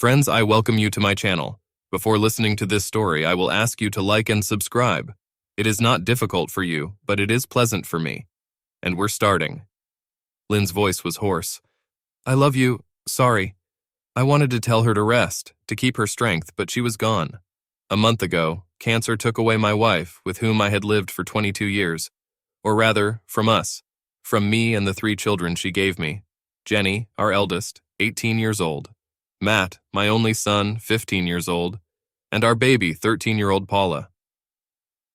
Friends, I welcome you to my channel. Before listening to this story, I will ask you to like and subscribe. It is not difficult for you, but it is pleasant for me. And we're starting. Lynn's voice was hoarse. I love you. Sorry. I wanted to tell her to rest, to keep her strength, but she was gone. A month ago, cancer took away my wife, with whom I had lived for 22 years. Or rather, from us. From me and the 3 children she gave me. Jenny, our eldest, 18 years old. Matt, my only son, 15 years old. And our baby, 13-year-old Paula.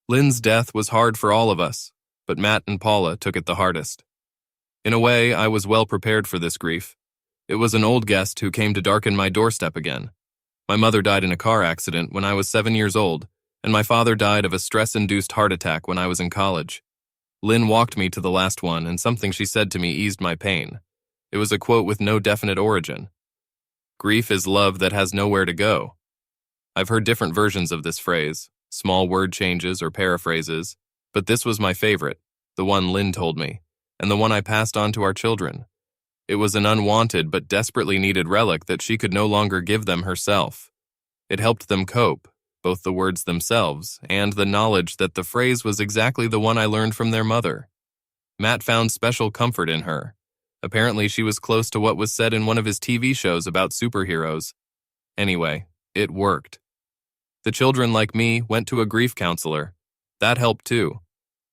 Lynn's death was hard for all of us, but Matt and Paula took it the hardest. In a way, I was well prepared for this grief. It was an old guest who came to darken my doorstep again. My mother died in a car accident when I was 7 years old, and my father died of a stress-induced heart attack when I was in college. Lynn walked me to the last one, and something she said to me eased my pain. It was a quote with no definite origin. Grief is love that has nowhere to go. I've heard different versions of this phrase, small word changes or paraphrases, but this was my favorite, the one Lynn told me, and the one I passed on to our children. It was an unwanted but desperately needed relic that she could no longer give them herself. It helped them cope, both the words themselves and the knowledge that the phrase was exactly the one I learned from their mother. Matt found special comfort in her. Apparently, she was close to what was said in one of his TV shows about superheroes. Anyway, it worked. The children, like me, went to a grief counselor. That helped too.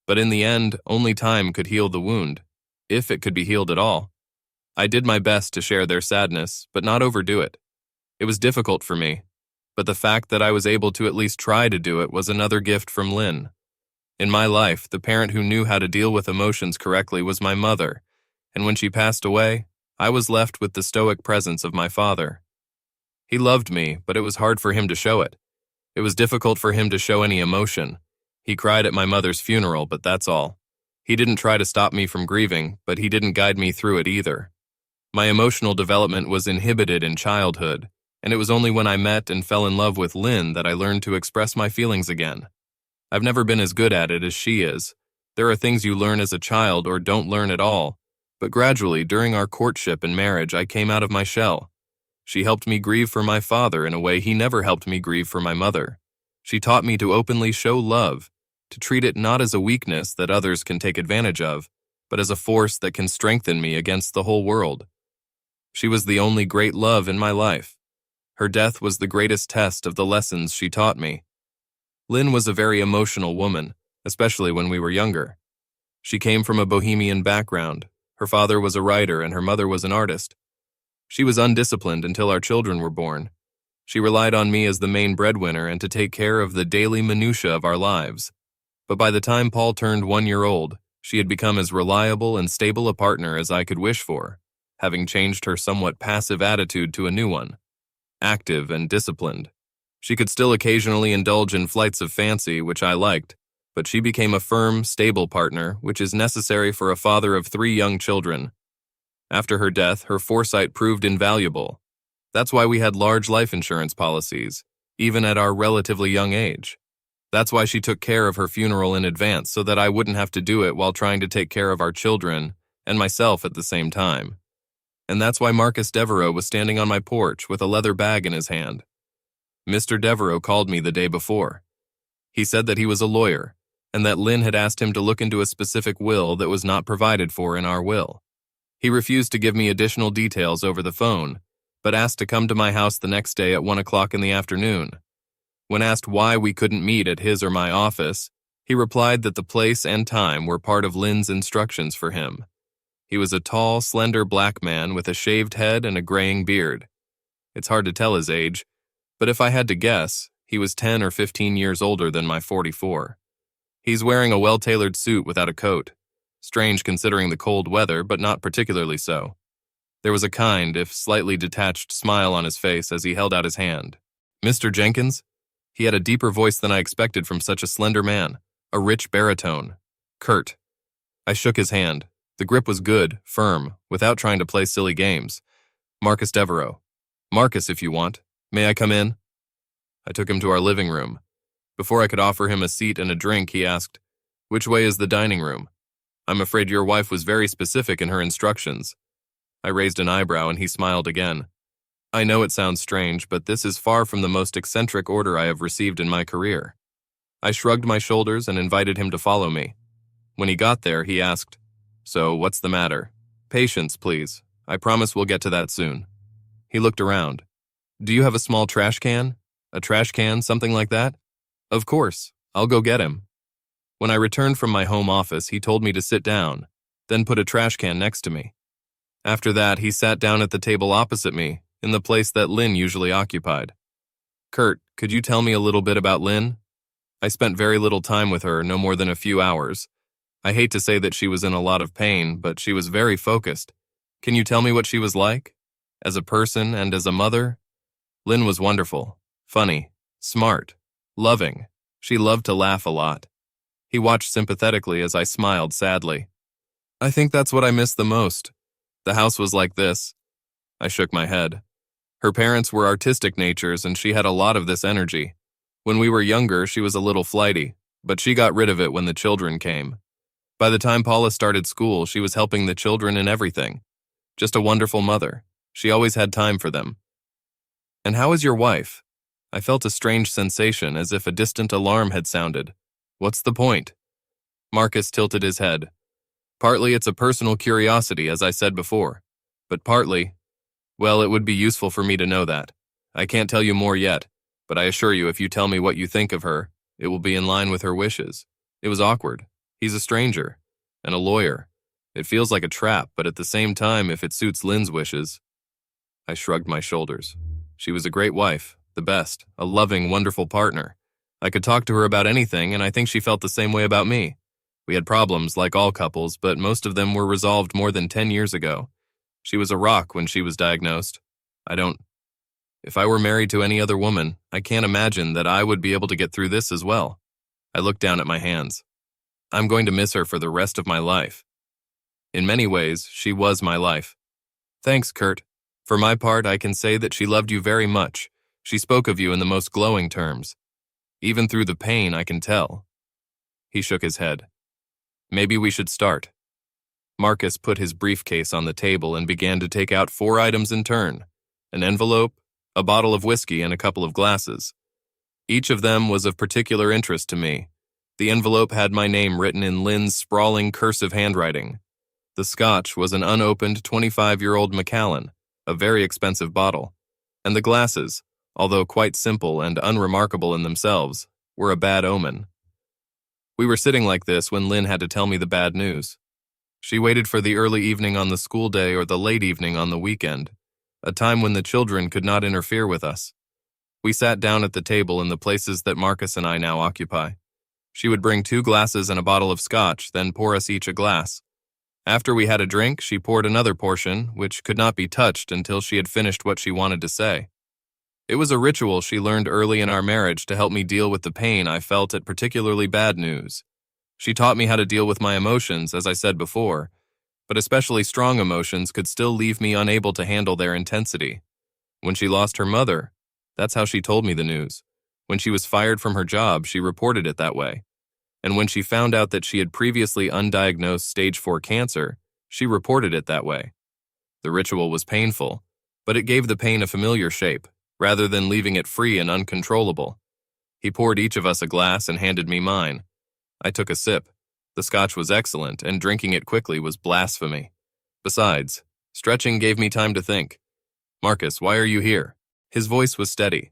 But in the end, only time could heal the wound, if it could be healed at all. I did my best to share their sadness, but not overdo it. It was difficult for me, but the fact that I was able to at least try to do it was another gift from Lynn. In my life, the parent who knew how to deal with emotions correctly was my mother, and when she passed away, I was left with the stoic presence of my father. He loved me, but it was hard for him to show it. It was difficult for him to show any emotion. He cried at my mother's funeral, but that's all. He didn't try to stop me from grieving, but he didn't guide me through it either. My emotional development was inhibited in childhood, and it was only when I met and fell in love with Lynn that I learned to express my feelings again. I've never been as good at it as she is. There are things you learn as a child or don't learn at all, but gradually, during our courtship and marriage, I came out of my shell. She helped me grieve for my father in a way he never helped me grieve for my mother. She taught me to openly show love, to treat it not as a weakness that others can take advantage of, but as a force that can strengthen me against the whole world. She was the only great love in my life. Her death was the greatest test of the lessons she taught me. Lynn was a very emotional woman, especially when we were younger. She came from a bohemian background. Her father was a writer and her mother was an artist. She was undisciplined until our children were born. She relied on me as the main breadwinner and to take care of the daily minutiae of our lives. But by the time Paul turned 1 year old, she had become as reliable and stable a partner as I could wish for, having changed her somewhat passive attitude to a new one, active and disciplined. She could still occasionally indulge in flights of fancy, which I liked, but she became a firm, stable partner, which is necessary for a father of 3 young children. After her death, her foresight proved invaluable. That's why we had large life insurance policies, even at our relatively young age. That's why she took care of her funeral in advance so that I wouldn't have to do it while trying to take care of our children and myself at the same time. And that's why Marcus Devereaux was standing on my porch with a leather bag in his hand. Mr. Devereaux called me the day before. He said that he was a lawyer, and that Lynn had asked him to look into a specific will that was not provided for in our will. He refused to give me additional details over the phone, but asked to come to my house the next day at 1 o'clock in the afternoon. When asked why we couldn't meet at his or my office, he replied that the place and time were part of Lynn's instructions for him. He was a tall, slender black man with a shaved head and a graying beard. It's hard to tell his age, but if I had to guess, he was 10 or 15 years older than my 44. He's wearing a well-tailored suit without a coat. Strange considering the cold weather, but not particularly so. There was a kind, if slightly detached, smile on his face as he held out his hand. Mr. Jenkins? He had a deeper voice than I expected from such a slender man, a rich baritone. Curt. I shook his hand. The grip was good, firm, without trying to play silly games. Marcus Devereaux. Marcus, if you want. May I come in? I took him to our living room. Before I could offer him a seat and a drink, he asked, "Which way is the dining room? I'm afraid your wife was very specific in her instructions." I raised an eyebrow and he smiled again. I know it sounds strange, but this is far from the most eccentric order I have received in my career. I shrugged my shoulders and invited him to follow me. When he got there, he asked, "So, what's the matter?" "Patience, please. I promise we'll get to that soon." He looked around. "Do you have a small trash can? A trash can, something like that?" "Of course. I'll go get him." When I returned from my home office, he told me to sit down, then put a trash can next to me. After that, he sat down at the table opposite me, in the place that Lynn usually occupied. "Kurt, could you tell me a little bit about Lynn?" I spent very little time with her, no more than a few hours. I hate to say that she was in a lot of pain, but she was very focused. Can you tell me what she was like? As a person and as a mother? Lynn was wonderful, funny, smart, loving. She loved to laugh a lot. He watched sympathetically as I smiled sadly. "I think that's what I miss the most. The house was like this." I shook my head. Her parents were artistic natures and she had a lot of this energy. When we were younger, she was a little flighty, but she got rid of it when the children came. By the time Paula started school, she was helping the children in everything. Just a wonderful mother. She always had time for them. "And how is your wife?" I felt a strange sensation, as if a distant alarm had sounded. "What's the point?" Marcus tilted his head. "Partly it's a personal curiosity, as I said before. But partly, well, it would be useful for me to know that. I can't tell you more yet, but I assure you if you tell me what you think of her, it will be in line with her wishes. It was awkward. He's a stranger, and a lawyer. It feels like a trap, but at the same time, if it suits Lynn's wishes." I shrugged my shoulders. She was a great wife, the best, a loving, wonderful partner. I could talk to her about anything, and I think she felt the same way about me. We had problems, like all couples, but most of them were resolved more than 10 years ago. She was a rock when she was diagnosed. If I were married to any other woman, I can't imagine that I would be able to get through this as well. I looked down at my hands. I'm going to miss her for the rest of my life. In many ways, she was my life. Thanks, Kurt. For my part, I can say that she loved you very much. She spoke of you in the most glowing terms. Even through the pain, I can tell. He shook his head. Maybe we should start. Marcus put his briefcase on the table and began to take out 4 items in turn: an envelope, a bottle of whiskey, and a couple of glasses. Each of them was of particular interest to me. The envelope had my name written in Lynn's sprawling cursive handwriting. The scotch was an unopened 25-year-old Macallan, a very expensive bottle, and the glasses, although quite simple and unremarkable in themselves, were a bad omen. We were sitting like this when Lynn had to tell me the bad news. She waited for the early evening on the school day or the late evening on the weekend, a time when the children could not interfere with us. We sat down at the table in the places that Marcus and I now occupy. She would bring 2 glasses and a bottle of scotch, then pour us each a glass. After we had a drink, she poured another portion, which could not be touched until she had finished what she wanted to say. It was a ritual she learned early in our marriage to help me deal with the pain I felt at particularly bad news. She taught me how to deal with my emotions, as I said before, but especially strong emotions could still leave me unable to handle their intensity. When she lost her mother, that's how she told me the news. When she was fired from her job, she reported it that way. And when she found out that she had previously undiagnosed stage 4 cancer, she reported it that way. The ritual was painful, but it gave the pain a familiar shape, rather than leaving it free and uncontrollable. He poured each of us a glass and handed me mine. I took a sip. The scotch was excellent, and drinking it quickly was blasphemy. Besides, stretching gave me time to think. "Marcus, why are you here?" His voice was steady.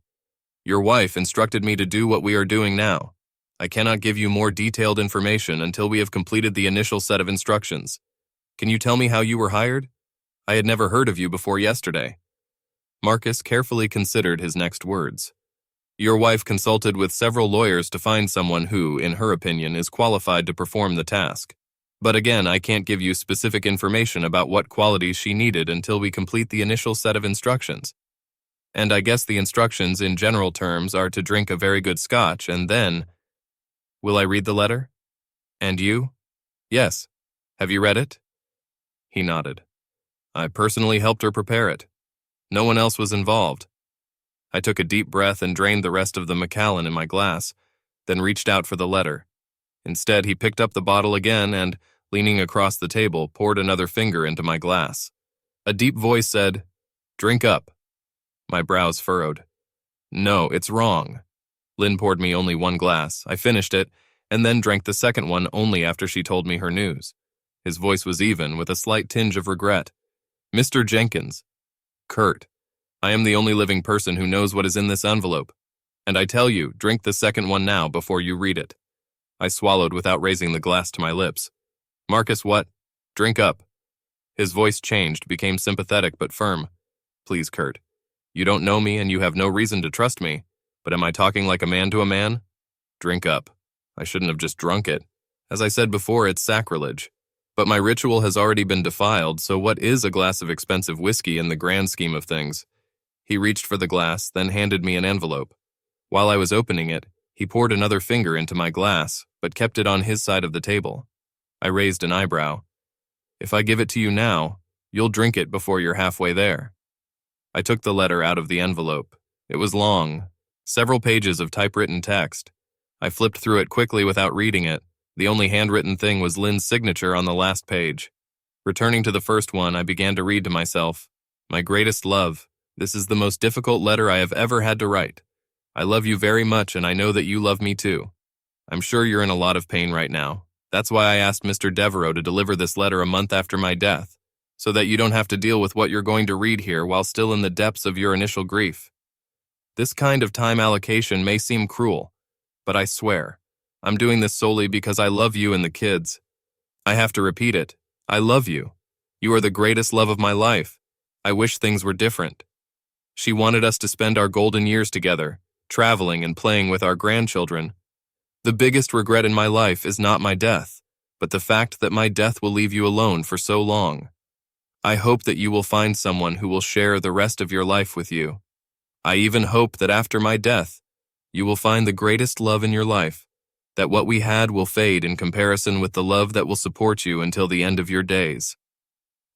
"Your wife instructed me to do what we are doing now. I cannot give you more detailed information until we have completed the initial set of instructions. Can you tell me how you were hired? I had never heard of you before yesterday." Marcus carefully considered his next words. "Your wife consulted with several lawyers to find someone who, in her opinion, is qualified to perform the task. But again, I can't give you specific information about what qualities she needed until we complete the initial set of instructions. And I guess the instructions in general terms are to drink a very good scotch and then... Will I read the letter? And you? Yes. Have you read it?" He nodded. "I personally helped her prepare it. No one else was involved." I took a deep breath and drained the rest of the Macallan in my glass, then reached out for the letter. Instead, he picked up the bottle again and, leaning across the table, poured another finger into my glass. A deep voice said, "Drink up." My brows furrowed. No, it's wrong. Lynn poured me only one glass. I finished it, and then drank the second one only after she told me her news. His voice was even, with a slight tinge of regret. Mr. Jenkins. Kurt, I am the only living person who knows what is in this envelope. And I tell you, drink the second one now before you read it. I swallowed without raising the glass to my lips. Marcus, what? Drink up. His voice changed, became sympathetic but firm. Please, Kurt. You don't know me and you have no reason to trust me, but am I talking like a man to a man? Drink up. I shouldn't have just drunk it. As I said before, it's sacrilege. But my ritual has already been defiled, so what is a glass of expensive whiskey in the grand scheme of things? He reached for the glass, then handed me an envelope. While I was opening it, he poured another finger into my glass, but kept it on his side of the table. I raised an eyebrow. If I give it to you now, you'll drink it before you're halfway there. I took the letter out of the envelope. It was long, several pages of typewritten text. I flipped through it quickly without reading it. The only handwritten thing was Lynn's signature on the last page. Returning to the first one, I began to read to myself. My greatest love, this is the most difficult letter I have ever had to write. I love you very much and I know that you love me too. I'm sure you're in a lot of pain right now. That's why I asked Mr. Devereaux to deliver this letter a month after my death, so that you don't have to deal with what you're going to read here while still in the depths of your initial grief. This kind of time allocation may seem cruel, but I swear, I'm doing this solely because I love you and the kids. I have to repeat it. I love you. You are the greatest love of my life. I wish things were different. She wanted us to spend our golden years together, traveling and playing with our grandchildren. The biggest regret in my life is not my death, but the fact that my death will leave you alone for so long. I hope that you will find someone who will share the rest of your life with you. I even hope that after my death, you will find the greatest love in your life, that what we had will fade in comparison with the love that will support you until the end of your days.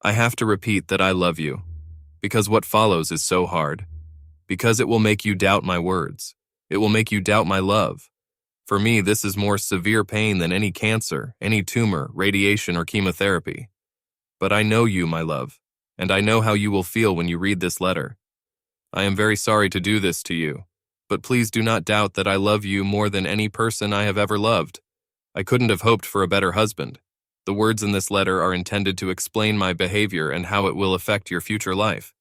I have to repeat that I love you, because what follows is so hard, because it will make you doubt my words. It will make you doubt my love. For me, this is more severe pain than any cancer, any tumor, radiation, or chemotherapy. But I know you, my love, and I know how you will feel when you read this letter. I am very sorry to do this to you, but please do not doubt that I love you more than any person I have ever loved. I couldn't have hoped for a better husband. The words in this letter are intended to explain my behavior and how it will affect your future life.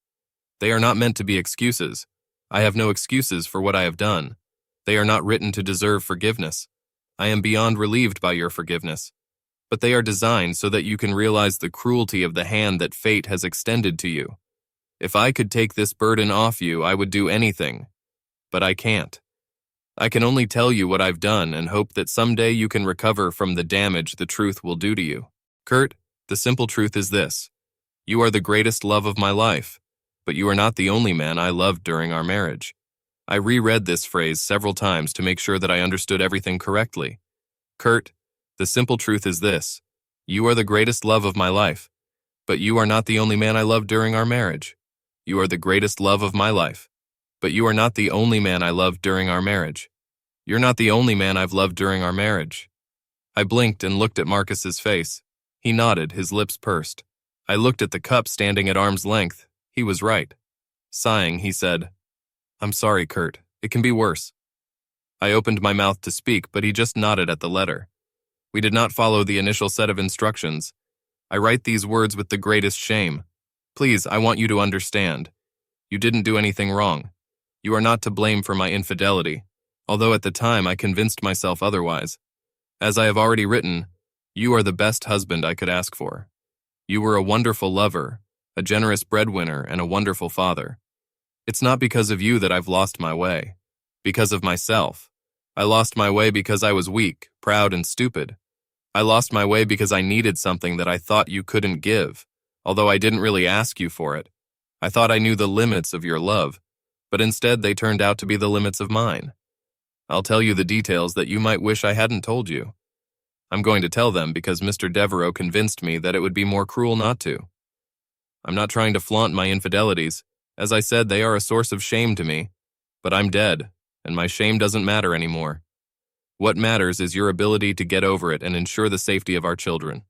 They are not meant to be excuses. I have no excuses for what I have done. They are not written to deserve forgiveness. I am beyond relieved by your forgiveness. But they are designed so that you can realize the cruelty of the hand that fate has extended to you. If I could take this burden off you, I would do anything. But I can't. I can only tell you what I've done and hope that someday you can recover from the damage the truth will do to you. Kurt, the simple truth is this. You are the greatest love of my life, but you are not the only man I loved during our marriage. I reread this phrase several times to make sure that I understood everything correctly. Kurt, the simple truth is this. You are the greatest love of my life, but you are not the only man I loved during our marriage. You are the greatest love of my life, but you are not the only man I loved during our marriage. You're not the only man I've loved during our marriage. I blinked and looked at Marcus's face. He nodded, his lips pursed. I looked at the cup standing at arm's length. He was right. Sighing, he said, I'm sorry, Kurt. It can be worse. I opened my mouth to speak, but he just nodded at the letter. We did not follow the initial set of instructions. I write these words with the greatest shame. Please, I want you to understand. You didn't do anything wrong. You are not to blame for my infidelity, although at the time I convinced myself otherwise. As I have already written, you are the best husband I could ask for. You were a wonderful lover, a generous breadwinner, and a wonderful father. It's not because of you that I've lost my way. Because of myself. I lost my way because I was weak, proud, and stupid. I lost my way because I needed something that I thought you couldn't give, although I didn't really ask you for it. I thought I knew the limits of your love, but instead they turned out to be the limits of mine. I'll tell you the details that you might wish I hadn't told you. I'm going to tell them because Mr. Devereaux convinced me that it would be more cruel not to. I'm not trying to flaunt my infidelities. As I said, they are a source of shame to me, but I'm dead, and my shame doesn't matter anymore. What matters is your ability to get over it and ensure the safety of our children.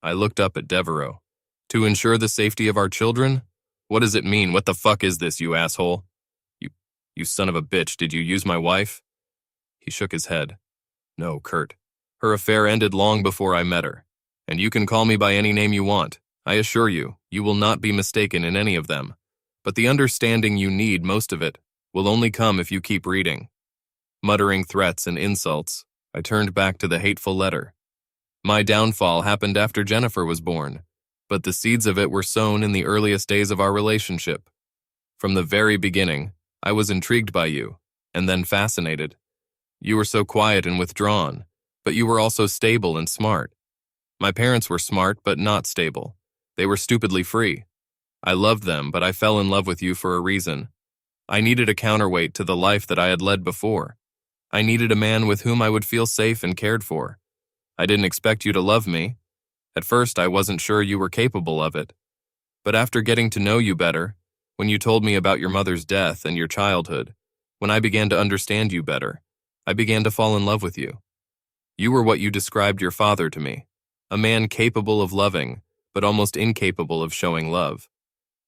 I looked up at Devereaux. To ensure the safety of our children? What does it mean? What the fuck is this, you asshole? You, you son of a bitch, did you use my wife? He shook his head. No, Kurt. Her affair ended long before I met her. And you can call me by any name you want. I assure you, you will not be mistaken in any of them. But the understanding you need, most of it, will only come if you keep reading. Muttering threats and insults, I turned back to the hateful letter. My downfall happened after Jennifer was born, but the seeds of it were sown in the earliest days of our relationship. From the very beginning, I was intrigued by you, and then fascinated. You were so quiet and withdrawn, but you were also stable and smart. My parents were smart but not stable. They were stupidly free. I loved them, but I fell in love with you for a reason. I needed a counterweight to the life that I had led before. I needed a man with whom I would feel safe and cared for. I didn't expect you to love me. At first, I wasn't sure you were capable of it. But after getting to know you better, when you told me about your mother's death and your childhood, when I began to understand you better, I began to fall in love with you. You were what you described your father to me, a man capable of loving, but almost incapable of showing love.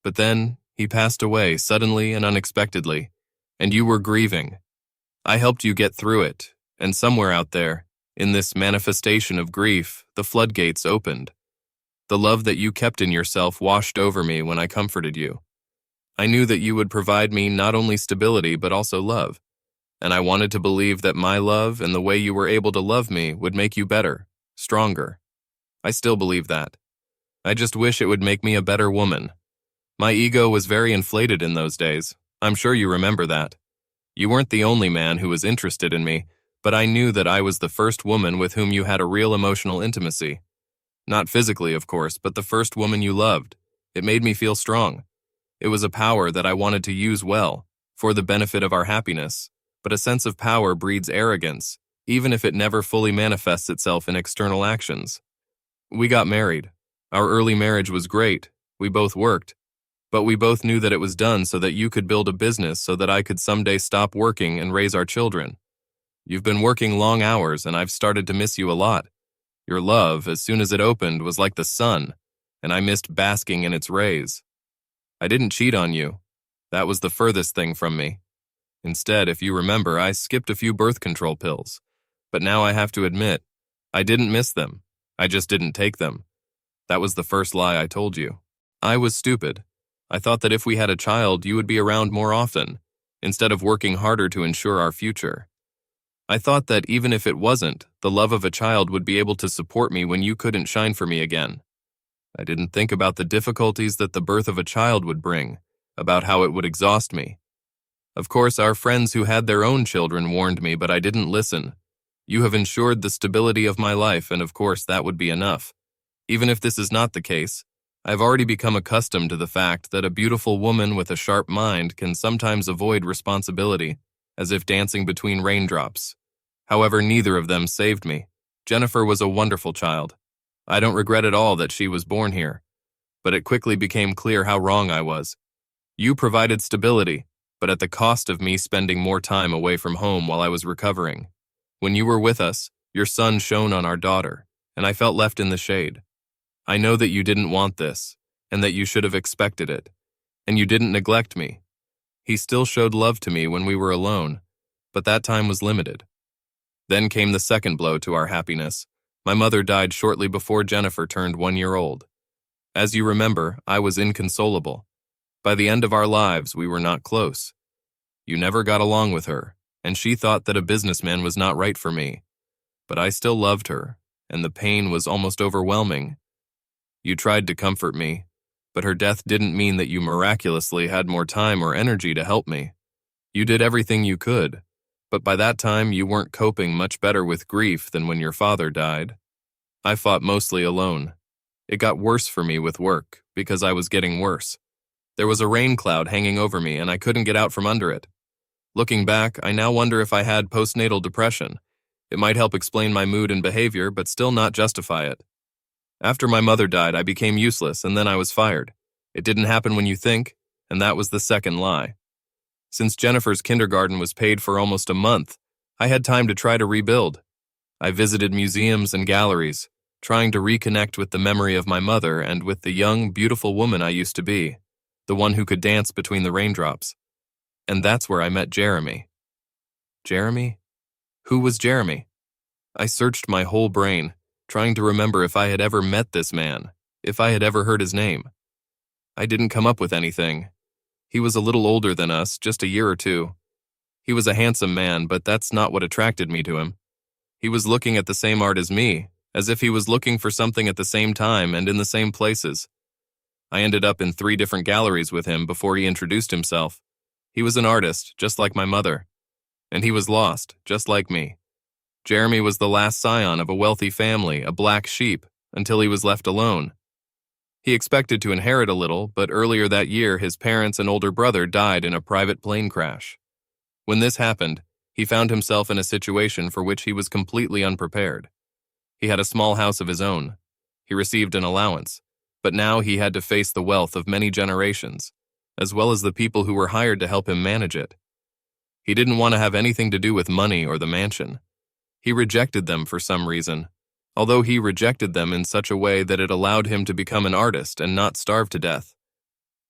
But then, he passed away suddenly and unexpectedly, and you were grieving. I helped you get through it, and somewhere out there, in this manifestation of grief, the floodgates opened. The love that you kept in yourself washed over me when I comforted you. I knew that you would provide me not only stability but also love, and I wanted to believe that my love and the way you were able to love me would make you better, stronger. I still believe that. I just wish it would make me a better woman. My ego was very inflated in those days. I'm sure you remember that. You weren't the only man who was interested in me, but I knew that I was the first woman with whom you had a real emotional intimacy. Not physically, of course, but the first woman you loved. It made me feel strong. It was a power that I wanted to use well, for the benefit of our happiness, but a sense of power breeds arrogance, even if it never fully manifests itself in external actions. We got married. Our early marriage was great. We both worked. But we both knew that it was done so that you could build a business so that I could someday stop working and raise our children. You've been working long hours, and I've started to miss you a lot. Your love, as soon as it opened, was like the sun, and I missed basking in its rays. I didn't cheat on you. That was the furthest thing from me. Instead, if you remember, I skipped a few birth control pills. But now I have to admit, I didn't miss them. I just didn't take them. That was the first lie I told you. I was stupid. I thought that if we had a child, you would be around more often, instead of working harder to ensure our future. I thought that even if it wasn't, the love of a child would be able to support me when you couldn't shine for me again. I didn't think about the difficulties that the birth of a child would bring, about how it would exhaust me. Of course, our friends who had their own children warned me, but I didn't listen. You have ensured the stability of my life, and of course that would be enough. Even if this is not the case, I've already become accustomed to the fact that a beautiful woman with a sharp mind can sometimes avoid responsibility, as if dancing between raindrops. However, neither of them saved me. Jennifer was a wonderful child. I don't regret at all that she was born here. But it quickly became clear how wrong I was. You provided stability, but at the cost of me spending more time away from home while I was recovering. When you were with us, your sun shone on our daughter, and I felt left in the shade. I know that you didn't want this, and that you should have expected it, and you didn't neglect me. He still showed love to me when we were alone, but that time was limited. Then came the second blow to our happiness. My mother died shortly before Jennifer turned 1 year old. As you remember, I was inconsolable. By the end of our lives, we were not close. You never got along with her, and she thought that a businessman was not right for me. But I still loved her, and the pain was almost overwhelming. You tried to comfort me, but her death didn't mean that you miraculously had more time or energy to help me. You did everything you could, but by that time you weren't coping much better with grief than when your father died. I fought mostly alone. It got worse for me with work, because I was getting worse. There was a rain cloud hanging over me, and I couldn't get out from under it. Looking back, I now wonder if I had postnatal depression. It might help explain my mood and behavior, but still not justify it. After my mother died, I became useless, and then I was fired. It didn't happen when you think, and that was the second lie. Since Jennifer's kindergarten was paid for almost a month, I had time to try to rebuild. I visited museums and galleries, trying to reconnect with the memory of my mother and with the young, beautiful woman I used to be. the one who could dance between the raindrops. And that's where I met Jeremy. Jeremy? Who was Jeremy? I searched my whole brain, trying to remember if I had ever met this man, if I had ever heard his name. I didn't come up with anything. He was a little older than us, just a year or two. He was a handsome man, but that's not what attracted me to him. He was looking at the same art as me, as if he was looking for something at the same time and in the same places. I ended up in 3 different galleries with him before he introduced himself. He was an artist, just like my mother. And he was lost, just like me. Jeremy was the last scion of a wealthy family, a black sheep, until he was left alone. He expected to inherit a little, but earlier that year his parents and older brother died in a private plane crash. When this happened, he found himself in a situation for which he was completely unprepared. He had a small house of his own. He received an allowance, but now he had to face the wealth of many generations, as well as the people who were hired to help him manage it. He didn't want to have anything to do with money or the mansion. He rejected them for some reason, although he rejected them in such a way that it allowed him to become an artist and not starve to death.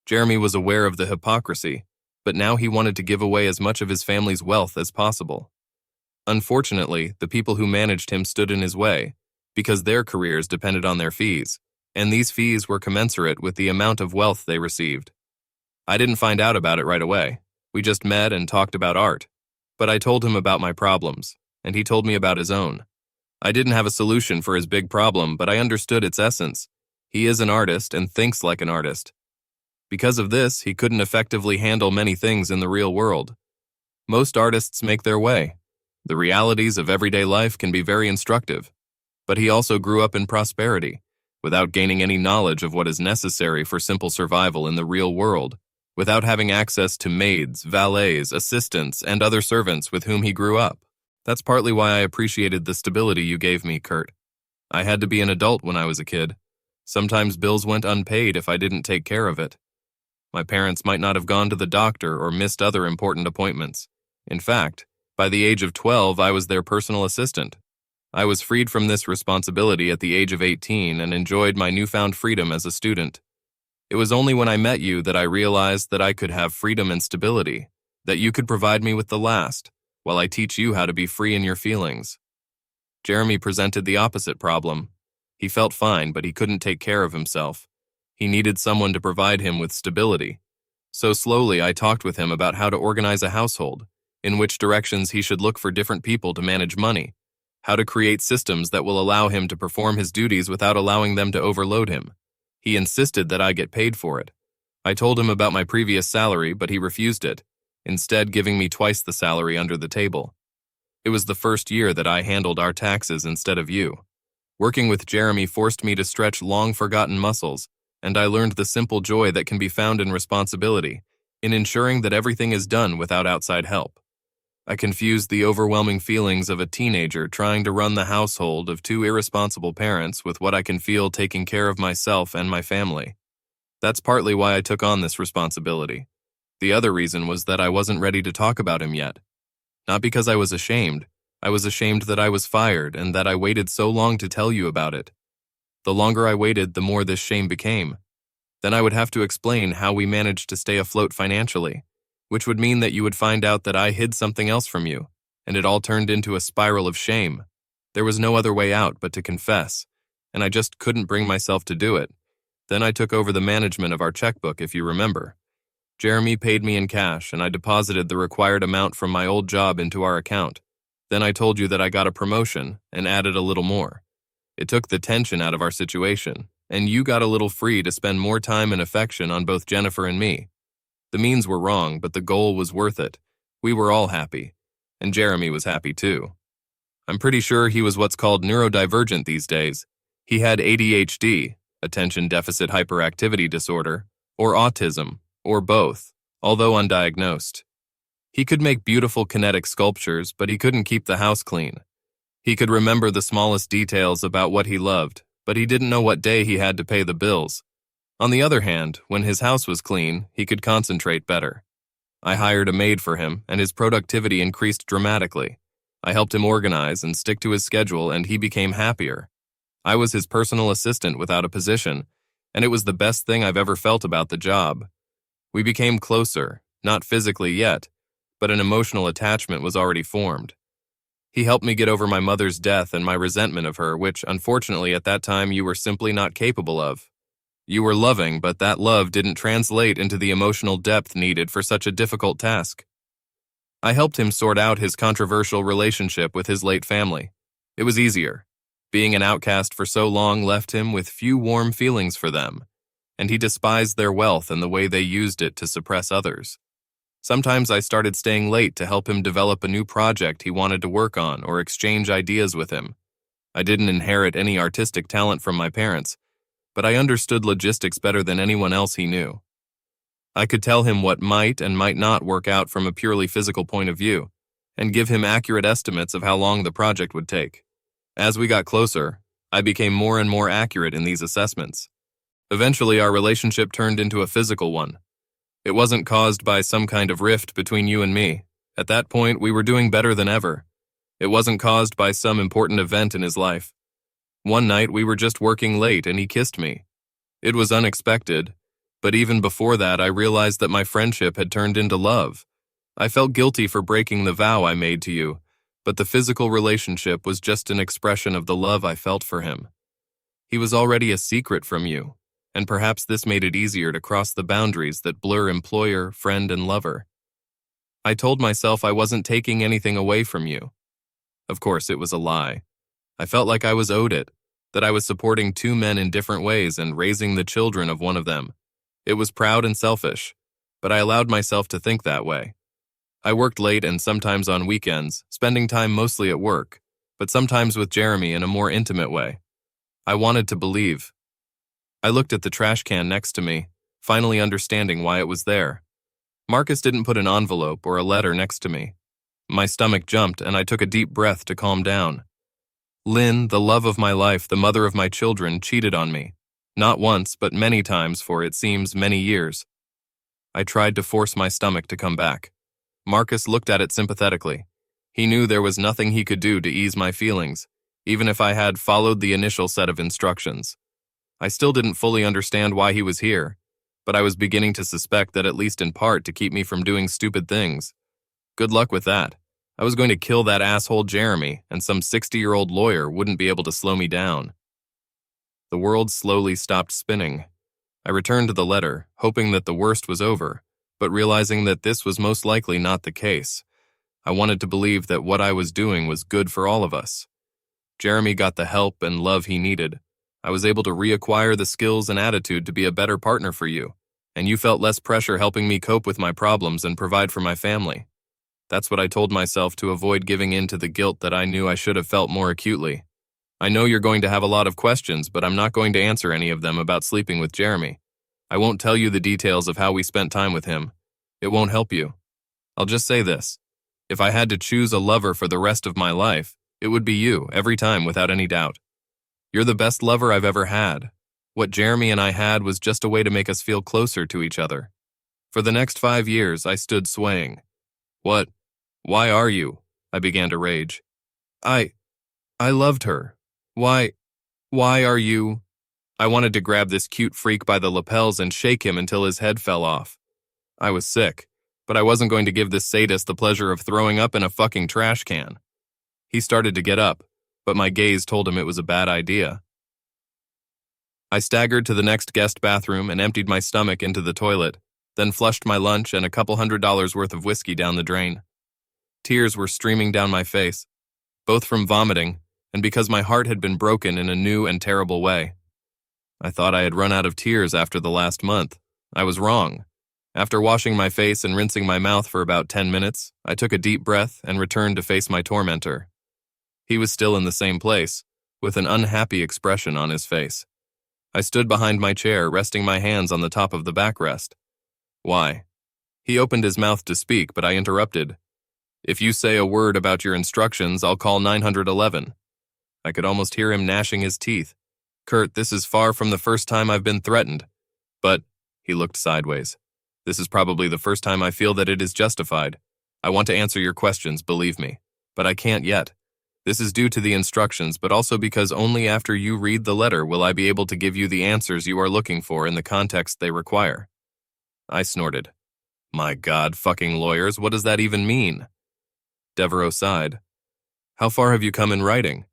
Jeremy was aware of the hypocrisy, but now he wanted to give away as much of his family's wealth as possible. Unfortunately, the people who managed him stood in his way, because their careers depended on their fees, and these fees were commensurate with the amount of wealth they received. I didn't find out about it right away. We just met and talked about art, but I told him about my problems, and he told me about his own. I didn't have a solution for his big problem, but I understood its essence. He is an artist and thinks like an artist. Because of this, he couldn't effectively handle many things in the real world. Most artists make their way. The realities of everyday life can be very instructive, but he also grew up in prosperity, without gaining any knowledge of what is necessary for simple survival in the real world, without having access to maids, valets, assistants, and other servants with whom he grew up. That's partly why I appreciated the stability you gave me, Kurt. I had to be an adult when I was a kid. Sometimes bills went unpaid if I didn't take care of it. My parents might not have gone to the doctor or missed other important appointments. In fact, by the age of 12, I was their personal assistant. I was freed from this responsibility at the age of 18 and enjoyed my newfound freedom as a student. It was only when I met you that I realized that I could have freedom and stability, that you could provide me with the last, while I teach you how to be free in your feelings. Jeremy presented the opposite problem. He felt fine, but he couldn't take care of himself. He needed someone to provide him with stability. So slowly I talked with him about how to organize a household, in which directions he should look for different people to manage money, how to create systems that will allow him to perform his duties without allowing them to overload him. He insisted that I get paid for it. I told him about my previous salary, but he refused it, instead giving me twice the salary under the table. It was the first year that I handled our taxes instead of you. Working with Jeremy forced me to stretch long-forgotten muscles, and I learned the simple joy that can be found in responsibility, in ensuring that everything is done without outside help. I confused the overwhelming feelings of a teenager trying to run the household of 2 irresponsible parents with what I can feel taking care of myself and my family. That's partly why I took on this responsibility. The other reason was that I wasn't ready to talk about him yet. Not because I was ashamed. I was ashamed that I was fired and that I waited so long to tell you about it. The longer I waited, the more this shame became. Then I would have to explain how we managed to stay afloat financially, which would mean that you would find out that I hid something else from you, and it all turned into a spiral of shame. There was no other way out but to confess, and I just couldn't bring myself to do it. Then I took over the management of our checkbook, if you remember. Jeremy paid me in cash, and I deposited the required amount from my old job into our account. Then I told you that I got a promotion and added a little more. It took the tension out of our situation, and you got a little free to spend more time and affection on both Jennifer and me. The means were wrong, but the goal was worth it. We were all happy, and Jeremy was happy too. I'm pretty sure he was what's called neurodivergent these days. He had ADHD, attention deficit hyperactivity disorder, or autism, or both, although undiagnosed. He could make beautiful kinetic sculptures, but he couldn't keep the house clean. He could remember the smallest details about what he loved, but he didn't know what day he had to pay the bills. On the other hand, when his house was clean, he could concentrate better. I hired a maid for him, and his productivity increased dramatically. I helped him organize and stick to his schedule, and he became happier. I was his personal assistant without a position, and it was the best thing I've ever felt about the job. We became closer, not physically yet, but an emotional attachment was already formed. He helped me get over my mother's death and my resentment of her, which, unfortunately, at that time you were simply not capable of. You were loving, but that love didn't translate into the emotional depth needed for such a difficult task. I helped him sort out his controversial relationship with his late family. It was easier. Being an outcast for so long left him with few warm feelings for them, and he despised their wealth and the way they used it to suppress others. Sometimes I started staying late to help him develop a new project he wanted to work on or exchange ideas with him. I didn't inherit any artistic talent from my parents, but I understood logistics better than anyone else he knew. I could tell him what might and might not work out from a purely physical point of view, and give him accurate estimates of how long the project would take. As we got closer, I became more and more accurate in these assessments. Eventually, our relationship turned into a physical one. It wasn't caused by some kind of rift between you and me. At that point, we were doing better than ever. It wasn't caused by some important event in his life. One night, we were just working late and he kissed me. It was unexpected, but even before that, I realized that my friendship had turned into love. I felt guilty for breaking the vow I made to you, but the physical relationship was just an expression of the love I felt for him. He was already a secret from you, and perhaps this made it easier to cross the boundaries that blur employer, friend, and lover. I told myself I wasn't taking anything away from you. Of course, it was a lie. I felt like I was owed it, that I was supporting two men in different ways and raising the children of one of them. It was proud and selfish, but I allowed myself to think that way. I worked late and sometimes on weekends, spending time mostly at work, but sometimes with Jeremy in a more intimate way. I wanted to believe. I looked at the trash can next to me, finally understanding why it was there. Marcus didn't put an envelope or a letter next to me. My stomach jumped and I took a deep breath to calm down. Lynn, the love of my life, the mother of my children, cheated on me. Not once, but many times for, it seems, many years. I tried to force my stomach to come back. Marcus looked at it sympathetically. He knew there was nothing he could do to ease my feelings, even if I had followed the initial set of instructions. I still didn't fully understand why he was here, but I was beginning to suspect that at least in part to keep me from doing stupid things. Good luck with that. I was going to kill that asshole Jeremy, and some 60-year-old lawyer wouldn't be able to slow me down. The world slowly stopped spinning. I returned to the letter, hoping that the worst was over, but realizing that this was most likely not the case. I wanted to believe that what I was doing was good for all of us. Jeremy got the help and love he needed. I was able to reacquire the skills and attitude to be a better partner for you, and you felt less pressure helping me cope with my problems and provide for my family. That's what I told myself to avoid giving in to the guilt that I knew I should have felt more acutely. I know you're going to have a lot of questions, but I'm not going to answer any of them about sleeping with Jeremy. I won't tell you the details of how we spent time with him. It won't help you. I'll just say this. If I had to choose a lover for the rest of my life, it would be you, every time, without any doubt. You're the best lover I've ever had. What Jeremy and I had was just a way to make us feel closer to each other. For the next 5 years, I stood swaying. What? Why are you? I began to rage. I loved her. Why are you? I wanted to grab this cute freak by the lapels and shake him until his head fell off. I was sick, but I wasn't going to give this sadist the pleasure of throwing up in a fucking trash can. He started to get up, but my gaze told him it was a bad idea. I staggered to the next guest bathroom and emptied my stomach into the toilet, then flushed my lunch and a couple $100 worth of whiskey down the drain. Tears were streaming down my face, both from vomiting and because my heart had been broken in a new and terrible way. I thought I had run out of tears after the last month. I was wrong. After washing my face and rinsing my mouth for about 10 minutes, I took a deep breath and returned to face my tormentor. He was still in the same place, with an unhappy expression on his face. I stood behind my chair, resting my hands on the top of the backrest. Why? He opened his mouth to speak, but I interrupted. If you say a word about your instructions, I'll call 911. I could almost hear him gnashing his teeth. Kurt, this is far from the first time I've been threatened. But, he looked sideways. This is probably the first time I feel that it is justified. I want to answer your questions, believe me. But I can't yet. This is due to the instructions, but also because only after you read the letter will I be able to give you the answers you are looking for in the context they require. I snorted. My God, fucking lawyers, what does that even mean? Devereaux sighed. How far have you come in writing?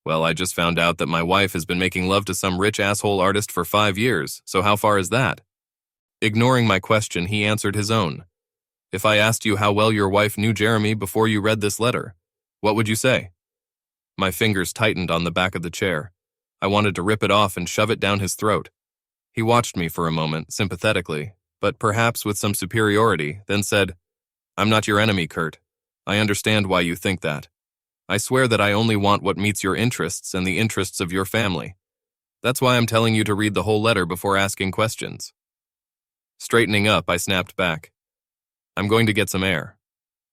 Well, I just found out that my wife has been making love to some rich asshole artist for 5 years, so how far is that? Ignoring my question, he answered his own. If I asked you how well your wife knew Jeremy before you read this letter, what would you say? My fingers tightened on the back of the chair. I wanted to rip it off and shove it down his throat. He watched me for a moment, sympathetically, but perhaps with some superiority, then said, I'm not your enemy, Kurt. I understand why you think that. I swear that I only want what meets your interests and the interests of your family. That's why I'm telling you to read the whole letter before asking questions. Straightening up, I snapped back. I'm going to get some air.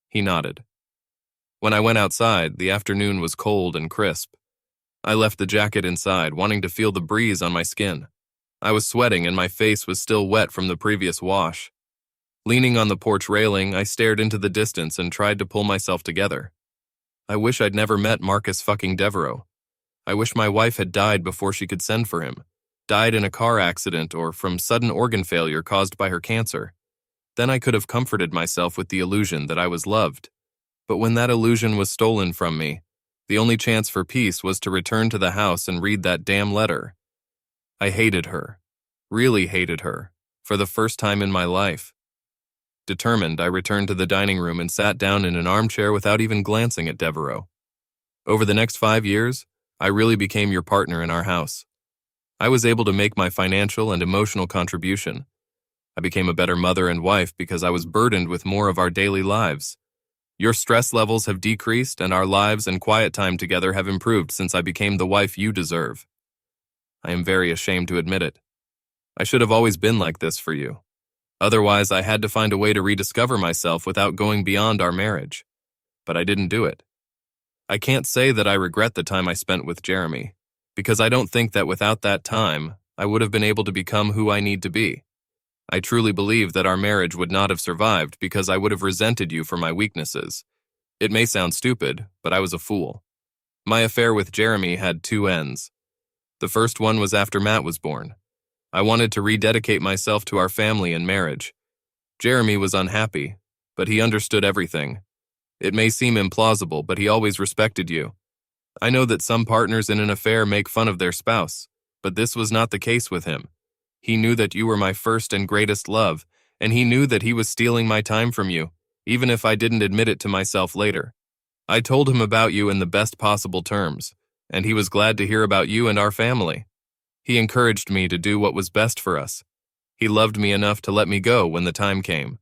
He nodded. When I went outside, the afternoon was cold and crisp. I left the jacket inside, wanting to feel the breeze on my skin. I was sweating and my face was still wet from the previous wash. Leaning on the porch railing, I stared into the distance and tried to pull myself together. I wish I'd never met Marcus fucking Devereaux. I wish my wife had died before she could send for him, died in a car accident or from sudden organ failure caused by her cancer. Then I could have comforted myself with the illusion that I was loved. But when that illusion was stolen from me, the only chance for peace was to return to the house and read that damn letter. I hated her, really hated her, for the first time in my life. Determined, I returned to the dining room and sat down in an armchair without even glancing at Devereaux. Over the next 5 years, I really became your partner in our house. I was able to make my financial and emotional contribution. I became a better mother and wife because I was burdened with more of our daily lives. Your stress levels have decreased and our lives and quiet time together have improved since I became the wife you deserve. I am very ashamed to admit it. I should have always been like this for you. Otherwise, I had to find a way to rediscover myself without going beyond our marriage. But I didn't do it. I can't say that I regret the time I spent with Jeremy, because I don't think that without that time, I would have been able to become who I need to be. I truly believe that our marriage would not have survived because I would have resented you for my weaknesses. It may sound stupid, but I was a fool. My affair with Jeremy had 2 ends. The first one was after Matt was born. I wanted to rededicate myself to our family and marriage. Jeremy was unhappy, but he understood everything. It may seem implausible, but he always respected you. I know that some partners in an affair make fun of their spouse, but this was not the case with him. He knew that you were my first and greatest love, and he knew that he was stealing my time from you, even if I didn't admit it to myself later. I told him about you in the best possible terms, and he was glad to hear about you and our family. He encouraged me to do what was best for us. He loved me enough to let me go when the time came.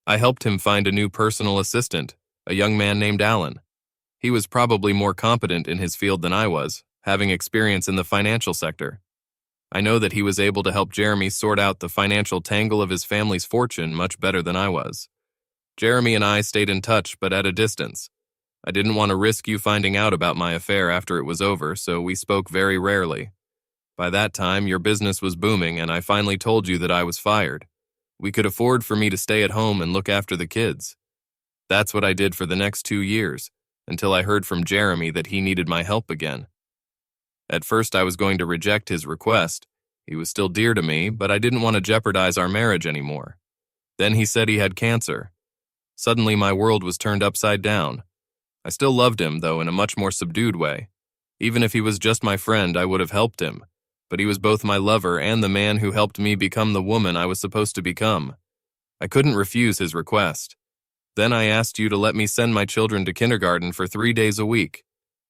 I helped him find a new personal assistant, a young man named Alan. He was probably more competent in his field than I was, having experience in the financial sector. I know that he was able to help Jeremy sort out the financial tangle of his family's fortune much better than I was. Jeremy and I stayed in touch, but at a distance. I didn't want to risk you finding out about my affair after it was over, so we spoke very rarely. By that time, your business was booming, and I finally told you that I was fired. We could afford for me to stay at home and look after the kids. That's what I did for the next 2 years, until I heard from Jeremy that he needed my help again. At first, I was going to reject his request. He was still dear to me, but I didn't want to jeopardize our marriage anymore. Then he said he had cancer. Suddenly, my world was turned upside down. I still loved him, though, in a much more subdued way. Even if he was just my friend, I would have helped him. But he was both my lover and the man who helped me become the woman I was supposed to become. I couldn't refuse his request. Then I asked you to let me send my children to kindergarten for 3 days a week.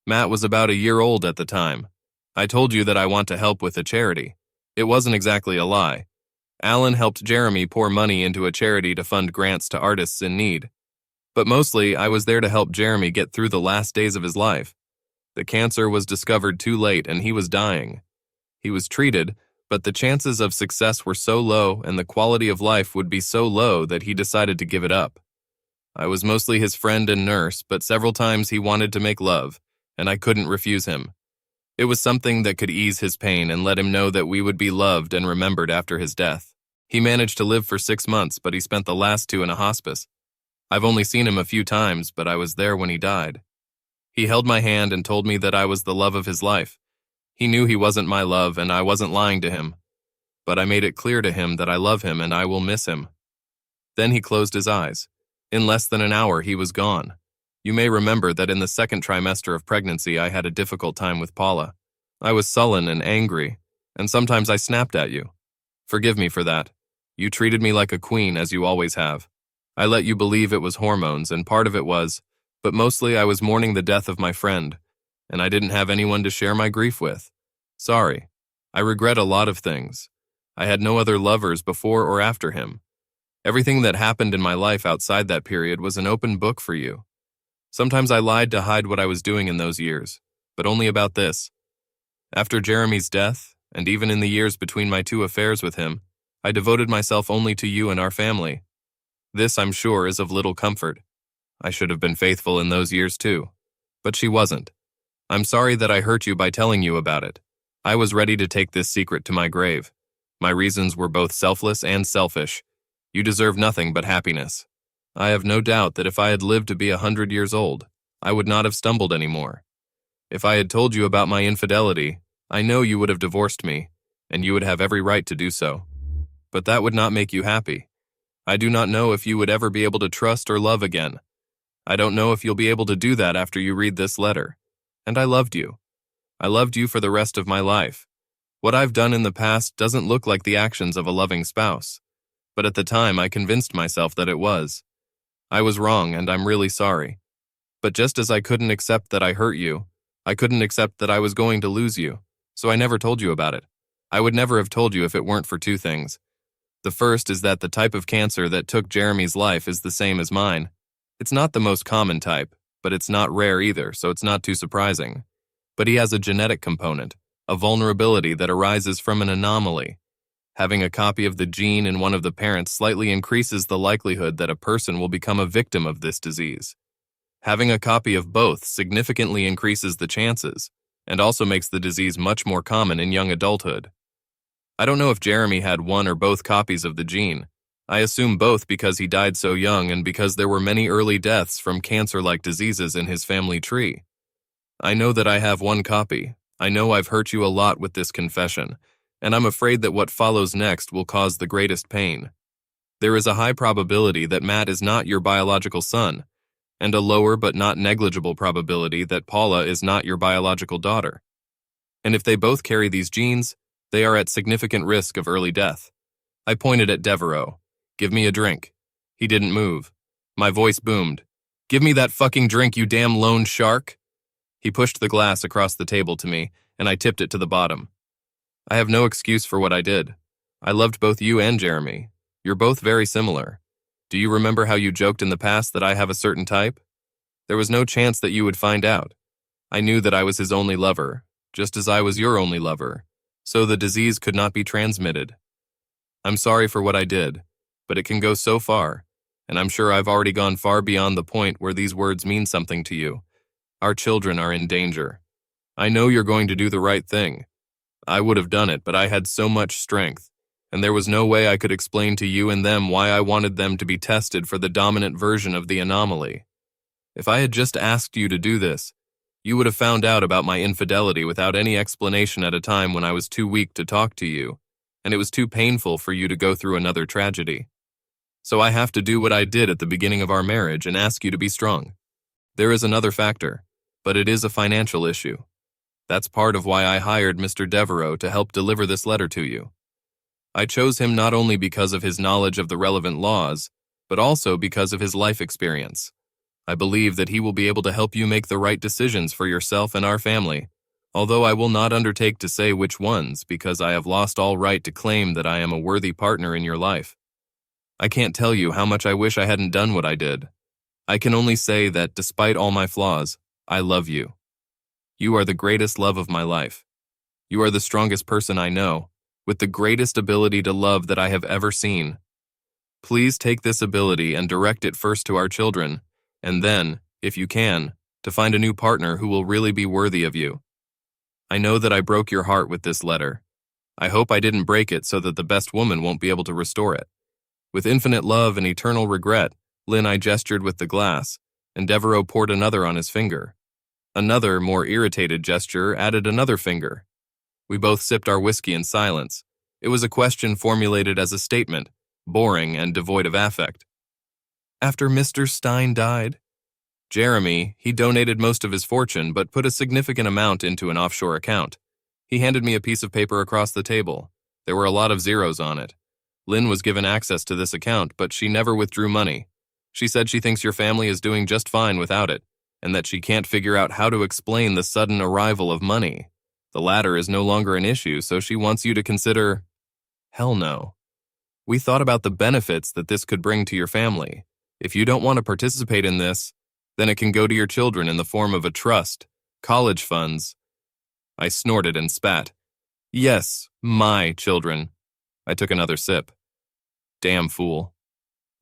Matt was about a year old at the time. I told you that I want to help with a charity. It wasn't exactly a lie. Alan helped Jeremy pour money into a charity to fund grants to artists in need. But mostly, I was there to help Jeremy get through the last days of his life. The cancer was discovered too late and he was dying. He was treated, but the chances of success were so low and the quality of life would be so low that he decided to give it up. I was mostly his friend and nurse, but several times he wanted to make love, and I couldn't refuse him. It was something that could ease his pain and let him know that we would be loved and remembered after his death. He managed to live for 6 months, but he spent the last 2 in a hospice. I've only seen him a few times, but I was there when he died. He held my hand and told me that I was the love of his life. He knew he wasn't my love, and I wasn't lying to him. but I made it clear to him that I love him and I will miss him. Then he closed his eyes. In less than an hour, he was gone. You may remember that in the second trimester of pregnancy, I had a difficult time with Paula. I was sullen and angry, and sometimes I snapped at you. Forgive me for that. You treated me like a queen, as you always have. I let you believe it was hormones, and part of it was, but mostly I was mourning the death of my friend, and I didn't have anyone to share my grief with. Sorry. I regret a lot of things. I had no other lovers before or after him. Everything that happened in my life outside that period was an open book for you. Sometimes I lied to hide what I was doing in those years, but only about this. After Jeremy's death, and even in the years between my two affairs with him, I devoted myself only to you and our family. This, I'm sure, is of little comfort. I should have been faithful in those years too, but she wasn't. I'm sorry that I hurt you by telling you about it. I was ready to take this secret to my grave. My reasons were both selfless and selfish. You deserve nothing but happiness. I have no doubt that if I had lived to be 100 years old, I would not have stumbled anymore. If I had told you about my infidelity, I know you would have divorced me, and you would have every right to do so. But that would not make you happy. I do not know if you would ever be able to trust or love again. I don't know if you'll be able to do that after you read this letter. And I loved you. I loved you for the rest of my life. What I've done in the past doesn't look like the actions of a loving spouse. But at the time, I convinced myself that it was. I was wrong, and I'm really sorry. But just as I couldn't accept that I hurt you, I couldn't accept that I was going to lose you, so I never told you about it. I would never have told you if it weren't for two things. The first is that the type of cancer that took Jeremy's life is the same as mine. It's not the most common type, but it's not rare either, so it's not too surprising. But he has a genetic component, a vulnerability that arises from an anomaly. Having a copy of the gene in one of the parents slightly increases the likelihood that a person will become a victim of this disease. Having a copy of both significantly increases the chances, and also makes the disease much more common in young adulthood. I don't know if Jeremy had one or both copies of the gene. I assume both because he died so young and because there were many early deaths from cancer-like diseases in his family tree. I know that I have one copy. I know I've hurt you a lot with this confession, and I'm afraid that what follows next will cause the greatest pain. There is a high probability that Matt is not your biological son, and a lower but not negligible probability that Paula is not your biological daughter. And if they both carry these genes, they are at significant risk of early death. I pointed at Devereaux. Give me a drink. He didn't move. My voice boomed. Give me that fucking drink, you damn lone shark. He pushed the glass across the table to me, and I tipped it to the bottom. I have no excuse for what I did. I loved both you and Jeremy. You're both very similar. Do you remember how you joked in the past that I have a certain type? There was no chance that you would find out. I knew that I was his only lover, just as I was your only lover, so the disease could not be transmitted. I'm sorry for what I did, but it can go so far, and I'm sure I've already gone far beyond the point where these words mean something to you. Our children are in danger. I know you're going to do the right thing. I would have done it, but I had so much strength, and there was no way I could explain to you and them why I wanted them to be tested for the dominant version of the anomaly. If I had just asked you to do this, you would have found out about my infidelity without any explanation at a time when I was too weak to talk to you, and it was too painful for you to go through another tragedy. So I have to do what I did at the beginning of our marriage and ask you to be strong. There is another factor, but it is a financial issue. That's part of why I hired Mr. Devereaux to help deliver this letter to you. I chose him not only because of his knowledge of the relevant laws, but also because of his life experience. I believe that he will be able to help you make the right decisions for yourself and our family, although I will not undertake to say which ones because I have lost all right to claim that I am a worthy partner in your life. I can't tell you how much I wish I hadn't done what I did. I can only say that despite all my flaws, I love you. You are the greatest love of my life. You are the strongest person I know, with the greatest ability to love that I have ever seen. Please take this ability and direct it first to our children, and then, if you can, to find a new partner who will really be worthy of you. I know that I broke your heart with this letter. I hope I didn't break it so that the best woman won't be able to restore it. With infinite love and eternal regret, I gestured with the glass, and Devereaux poured another on his finger. Another, more irritated gesture added another finger. We both sipped our whiskey in silence, It was a question formulated as a statement, boring and devoid of affect. After Mr. Stein died? Jeremy, he donated most of his fortune but put a significant amount into an offshore account. He handed me a piece of paper across the table. There were a lot of zeros on it. Lynn was given access to this account, but she never withdrew money. She said she thinks your family is doing just fine without it, and that she can't figure out how to explain the sudden arrival of money. The latter is no longer an issue, so she wants you to consider… Hell no. We thought about the benefits that this could bring to your family. If you don't want to participate in this, then it can go to your children in the form of a trust, college funds. I snorted and spat. Yes, my children. I took another sip. Damn fool.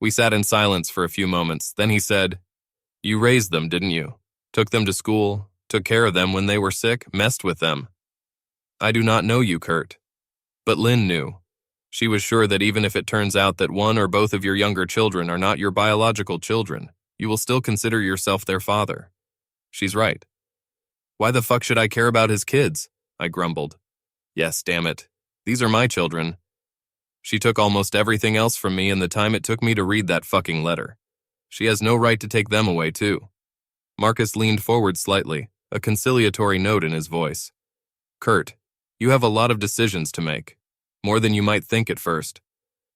We sat in silence for a few moments. Then he said, You raised them, didn't you? Took them to school, took care of them when they were sick, messed with them. I do not know you, Kurt. But Lynn knew. She was sure that even if it turns out that one or both of your younger children are not your biological children, you will still consider yourself their father. She's right. Why the fuck should I care about his kids? I grumbled. Yes, damn it. These are my children. She took almost everything else from me in the time it took me to read that fucking letter. She has no right to take them away, too. Marcus leaned forward slightly, a conciliatory note in his voice. Kurt, you have a lot of decisions to make. More than you might think at first.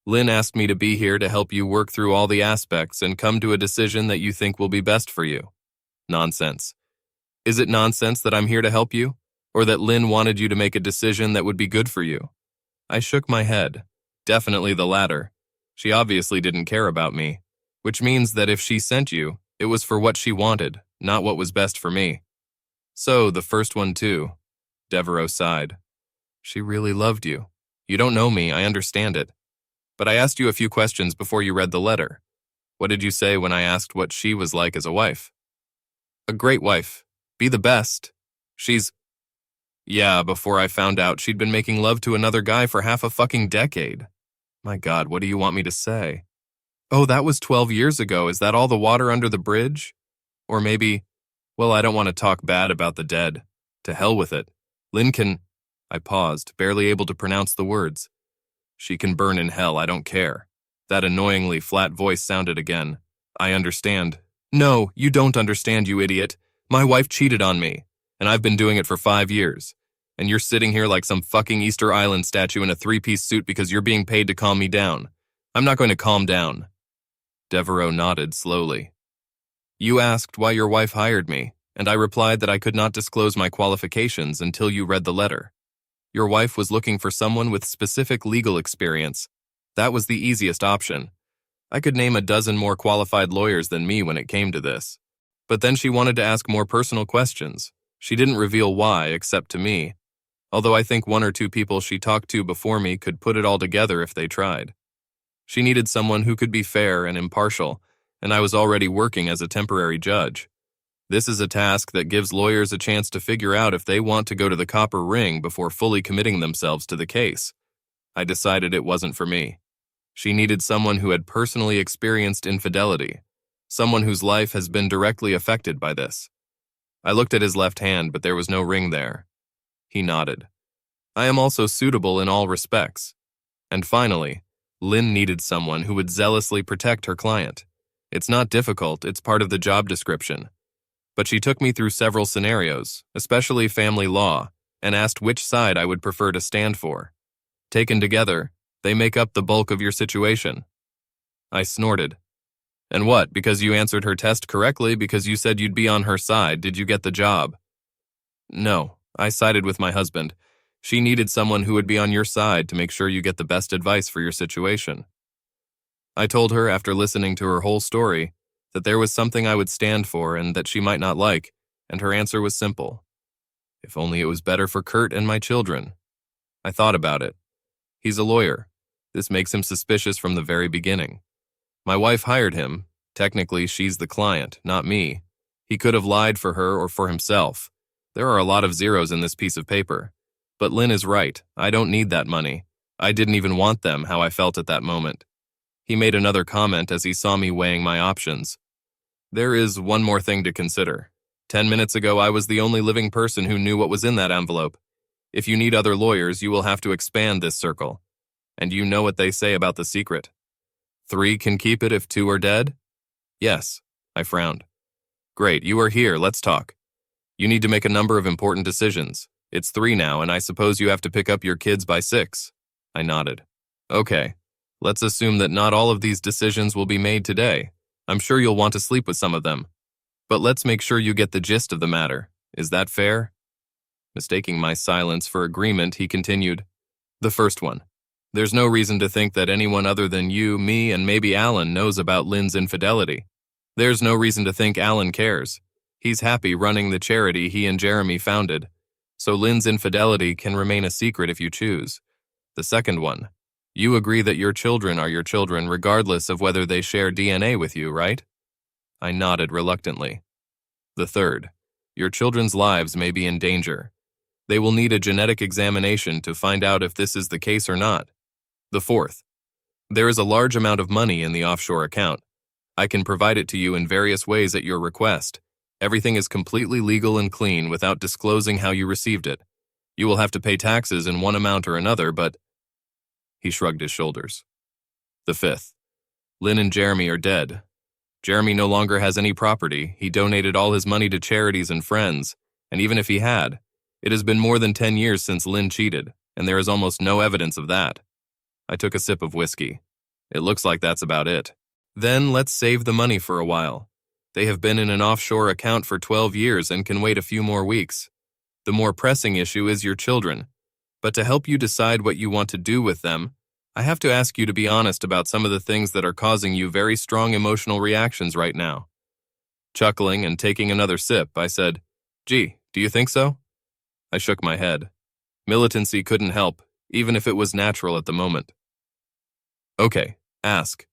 Lynn asked me to be here to help you work through all the aspects and come to a decision that you think will be best for you. Nonsense. Is it nonsense that I'm here to help you? Or that Lynn wanted you to make a decision that would be good for you? I shook my head. Definitely the latter. She obviously didn't care about me, which means that if she sent you, it was for what she wanted, not what was best for me. So, the first one too. Devereaux sighed. She really loved you. You don't know me, I understand it. But I asked you a few questions before you read the letter. What did you say when I asked what she was like as a wife? A great wife. Be the best. She's… Yeah, before I found out she'd been making love to another guy for half a fucking decade. My God, what do you want me to say? Oh, that was 12 years ago. Is that all the water under the bridge? Or maybe… Well, I don't want to talk bad about the dead. To hell with it. Lynn can… I paused, barely able to pronounce the words. She can burn in hell, I don't care. That annoyingly flat voice sounded again. I understand. No, you don't understand, you idiot. My wife cheated on me, and I've been doing it for 5 years. And you're sitting here like some fucking Easter Island statue in a 3-piece suit because you're being paid to calm me down. I'm not going to calm down. Devereaux nodded slowly. You asked why your wife hired me, and I replied that I could not disclose my qualifications until you read the letter. Your wife was looking for someone with specific legal experience. That was the easiest option. I could name a dozen more qualified lawyers than me when it came to this. But then she wanted to ask more personal questions. She didn't reveal why, except to me, although I think 1 or 2 people she talked to before me could put it all together if they tried. She needed someone who could be fair and impartial, and I was already working as a temporary judge. This is a task that gives lawyers a chance to figure out if they want to go to the copper ring before fully committing themselves to the case. I decided it wasn't for me. She needed someone who had personally experienced infidelity, someone whose life has been directly affected by this. I looked at his left hand, but there was no ring there. He nodded. I am also suitable in all respects. And finally, Lynn needed someone who would zealously protect her client. It's not difficult, it's part of the job description. But she took me through several scenarios, especially family law, and asked which side I would prefer to stand for. Taken together, they make up the bulk of your situation. I snorted. And what, because you answered her test correctly because you said you'd be on her side, did you get the job? No, I sided with my husband. She needed someone who would be on your side to make sure you get the best advice for your situation. I told her after listening to her whole story that there was something I would stand for and that she might not like, and her answer was simple. If only it was better for Kurt and my children. I thought about it. He's a lawyer. This makes him suspicious from the very beginning. My wife hired him. Technically, she's the client, not me. He could have lied for her or for himself. There are a lot of zeros in this piece of paper. But Lynn is right. I don't need that money. I didn't even want them, how I felt at that moment. He made another comment as he saw me weighing my options. There is one more thing to consider. 10 minutes ago, I was the only living person who knew what was in that envelope. If you need other lawyers, you will have to expand this circle. And you know what they say about the secret. 3 can keep it if 2 are dead? Yes, I frowned. Great, you are here, let's talk. You need to make a number of important decisions. It's 3 now, and I suppose you have to pick up your kids by 6. I nodded. Okay, let's assume that not all of these decisions will be made today. I'm sure you'll want to sleep with some of them. But let's make sure you get the gist of the matter. Is that fair? Mistaking my silence for agreement, he continued. The first one. There's no reason to think that anyone other than you, me, and maybe Alan knows about Lynn's infidelity. There's no reason to think Alan cares. He's happy running the charity he and Jeremy founded. So Lynn's infidelity can remain a secret if you choose. The second one. You agree that your children are your children regardless of whether they share DNA with you, right? I nodded reluctantly. The third. Your children's lives may be in danger. They will need a genetic examination to find out if this is the case or not. The fourth. There is a large amount of money in the offshore account. I can provide it to you in various ways at your request. Everything is completely legal and clean without disclosing how you received it. You will have to pay taxes in one amount or another, but... He shrugged his shoulders. The fifth. Lynn and Jeremy are dead. Jeremy no longer has any property. He donated all his money to charities and friends, and even if he had, it has been more than 10 years since Lynn cheated, and there is almost no evidence of that. I took a sip of whiskey. It looks like that's about it. Then let's save the money for a while. They have been in an offshore account for 12 years and can wait a few more weeks. The more pressing issue is your children. But to help you decide what you want to do with them, I have to ask you to be honest about some of the things that are causing you very strong emotional reactions right now. Chuckling and taking another sip, I said, Gee, do you think so? I shook my head. Militancy couldn't help, even if it was natural at the moment. Okay, ask.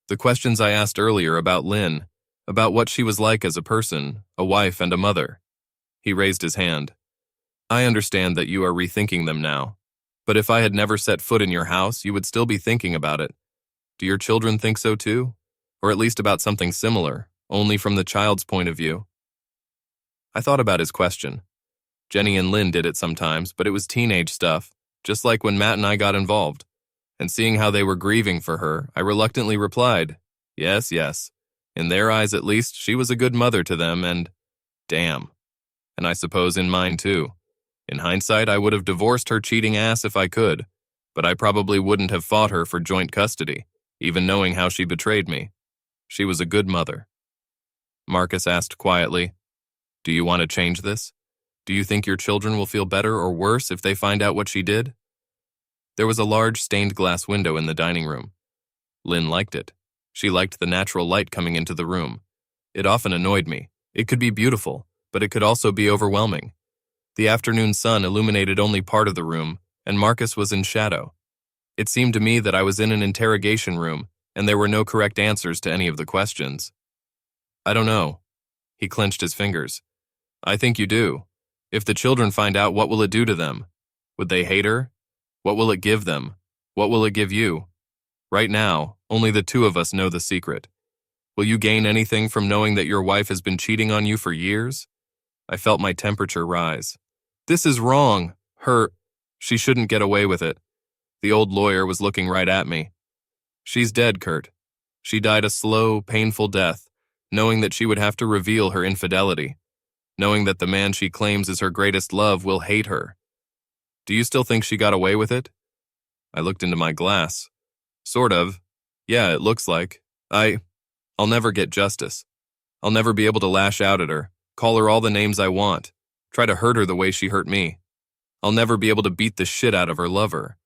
The questions I asked earlier about Lynn, about what she was like as a person, a wife and a mother. He raised his hand. I understand that you are rethinking them now, but if I had never set foot in your house, you would still be thinking about it. Do your children think so too? Or at least about something similar, only from the child's point of view? I thought about his question. Jenny and Lynn did it sometimes, but it was teenage stuff, just like when Matt and I got involved. And seeing how they were grieving for her, I reluctantly replied, yes, yes. In their eyes at least, she was a good mother to them and, damn. And I suppose in mine too. In hindsight, I would have divorced her cheating ass if I could, but I probably wouldn't have fought her for joint custody, even knowing how she betrayed me. She was a good mother. Marcus asked quietly, Do you want to change this? Do you think your children will feel better or worse if they find out what she did? There was a large stained glass window in the dining room. Lynn liked it. She liked the natural light coming into the room. It often annoyed me. It could be beautiful, but it could also be overwhelming. The afternoon sun illuminated only part of the room, and Marcus was in shadow. It seemed to me that I was in an interrogation room, and there were no correct answers to any of the questions. I don't know. He clenched his fingers. I think you do. If the children find out, what will it do to them? Would they hate her? What will it give them? What will it give you? Right now, only the two of us know the secret. Will you gain anything from knowing that your wife has been cheating on you for years? I felt my temperature rise. This is wrong. She shouldn't get away with it. The old lawyer was looking right at me. She's dead, Kurt. She died a slow, painful death, knowing that she would have to reveal her infidelity, knowing that the man she claims is her greatest love will hate her. Do you still think she got away with it? I looked into my glass. Sort of. Yeah, it looks like. I'll never get justice. I'll never be able to lash out at her, call her all the names I want, try to hurt her the way she hurt me. I'll never be able to beat the shit out of her lover.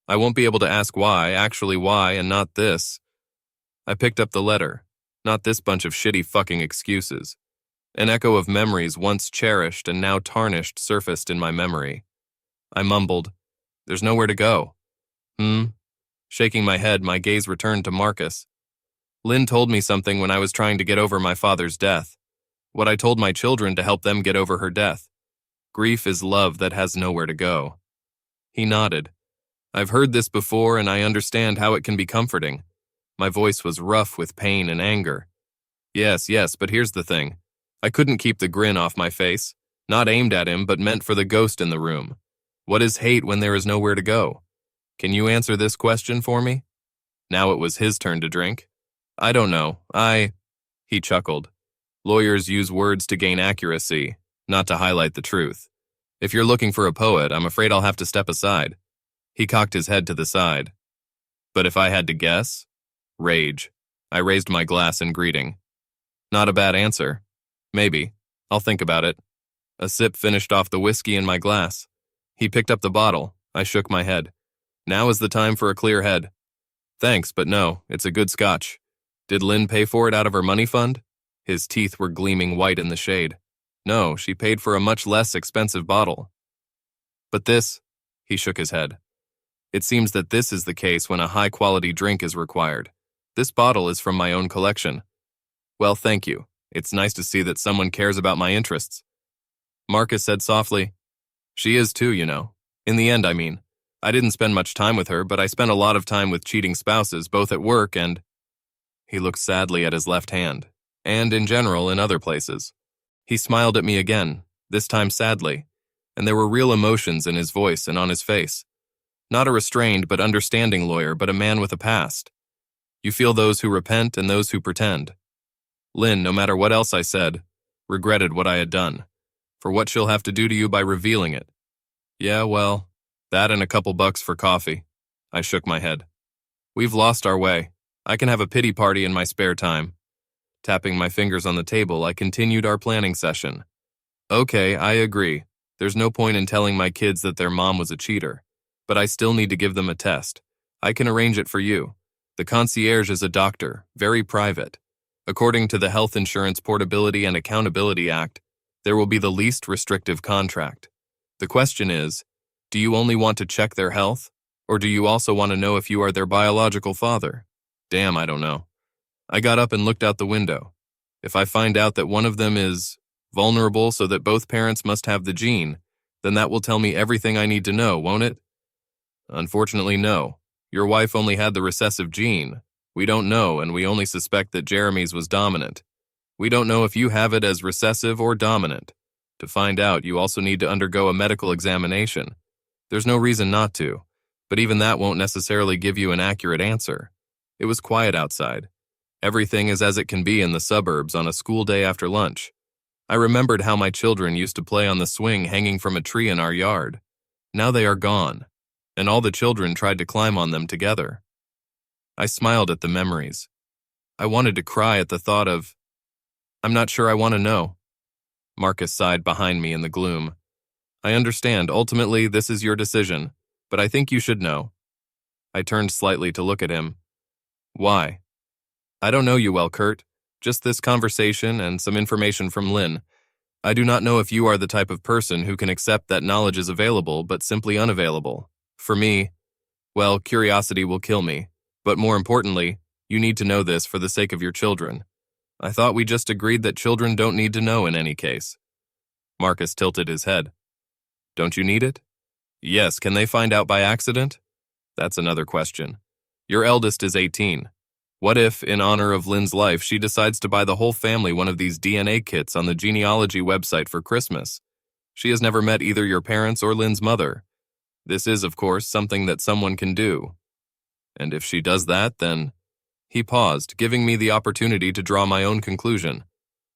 I won't be able to ask why, actually why, and not this. I picked up the letter, not this bunch of shitty fucking excuses. An echo of memories once cherished and now tarnished surfaced in my memory. I mumbled, There's nowhere to go. Shaking my head, my gaze returned to Marcus. Lynn told me something when I was trying to get over my father's death. What I told my children to help them get over her death. Grief is love that has nowhere to go. He nodded. I've heard this before and I understand how it can be comforting. My voice was rough with pain and anger. Yes, but here's the thing. I couldn't keep the grin off my face. Not aimed at him, but meant for the ghost in the room. What is hate when there is nowhere to go? Can you answer this question for me? Now it was his turn to drink. I don't know. He chuckled. Lawyers use words to gain accuracy, not to highlight the truth. If you're looking for a poet, I'm afraid I'll have to step aside. He cocked his head to the side. But if I had to guess? Rage. I raised my glass in greeting. Not a bad answer. Maybe. I'll think about it. A sip finished off the whiskey in my glass. He picked up the bottle. I shook my head. Now is the time for a clear head. Thanks, but no, it's a good scotch. Did Lynn pay for it out of her money fund? His teeth were gleaming white in the shade. No, she paid for a much less expensive bottle. But this, he shook his head. It seems that this is the case when a high-quality drink is required. This bottle is from my own collection. Well, thank you. It's nice to see that someone cares about my interests. Marcus said softly, She is too, you know. In the end, I mean. I didn't spend much time with her, but I spent a lot of time with cheating spouses, both at work and... He looked sadly at his left hand, and in general in other places. He smiled at me again, this time sadly, and there were real emotions in his voice and on his face. Not a restrained but understanding lawyer, but a man with a past. You feel those who repent and those who pretend. Lynn, no matter what else I said, regretted what I had done, for what she'll have to do to you by revealing it. Yeah, well, that and a couple bucks for coffee. I shook my head. We've lost our way. I can have a pity party in my spare time. Tapping my fingers on the table, I continued our planning session. Okay, I agree. There's no point in telling my kids that their mom was a cheater. But I still need to give them a test. I can arrange it for you. The concierge is a doctor, very private. According to the Health Insurance Portability and Accountability Act, there will be the least restrictive contract. The question is, do you only want to check their health, or do you also want to know if you are their biological father? Damn, I don't know. I got up and looked out the window. If I find out that one of them is vulnerable so that both parents must have the gene, then that will tell me everything I need to know, won't it? Unfortunately, no. Your wife only had the recessive gene. We don't know, and we only suspect that Jeremy's was dominant. We don't know if you have it as recessive or dominant. To find out, you also need to undergo a medical examination. There's no reason not to, but even that won't necessarily give you an accurate answer. It was quiet outside. Everything is as it can be in the suburbs on a school day after lunch. I remembered how my children used to play on the swing hanging from a tree in our yard. Now they are gone, and all the children tried to climb on them together. I smiled at the memories. I wanted to cry at the thought of, I'm not sure I want to know. Marcus sighed behind me in the gloom. I understand, ultimately this is your decision, but I think you should know. I turned slightly to look at him. Why? I don't know you well, Kurt. Just this conversation and some information from Lynn. I do not know if you are the type of person who can accept that knowledge is available but simply unavailable. For me, well, curiosity will kill me. But more importantly, you need to know this for the sake of your children. I thought we just agreed that children don't need to know in any case. Marcus tilted his head. Don't you need it? Yes, can they find out by accident? That's another question. Your eldest is 18. What if, in honor of Lynn's life, she decides to buy the whole family one of these DNA kits on the genealogy website for Christmas? She has never met either your parents or Lynn's mother. This is, of course, something that someone can do. And if she does that, then... He paused, giving me the opportunity to draw my own conclusion.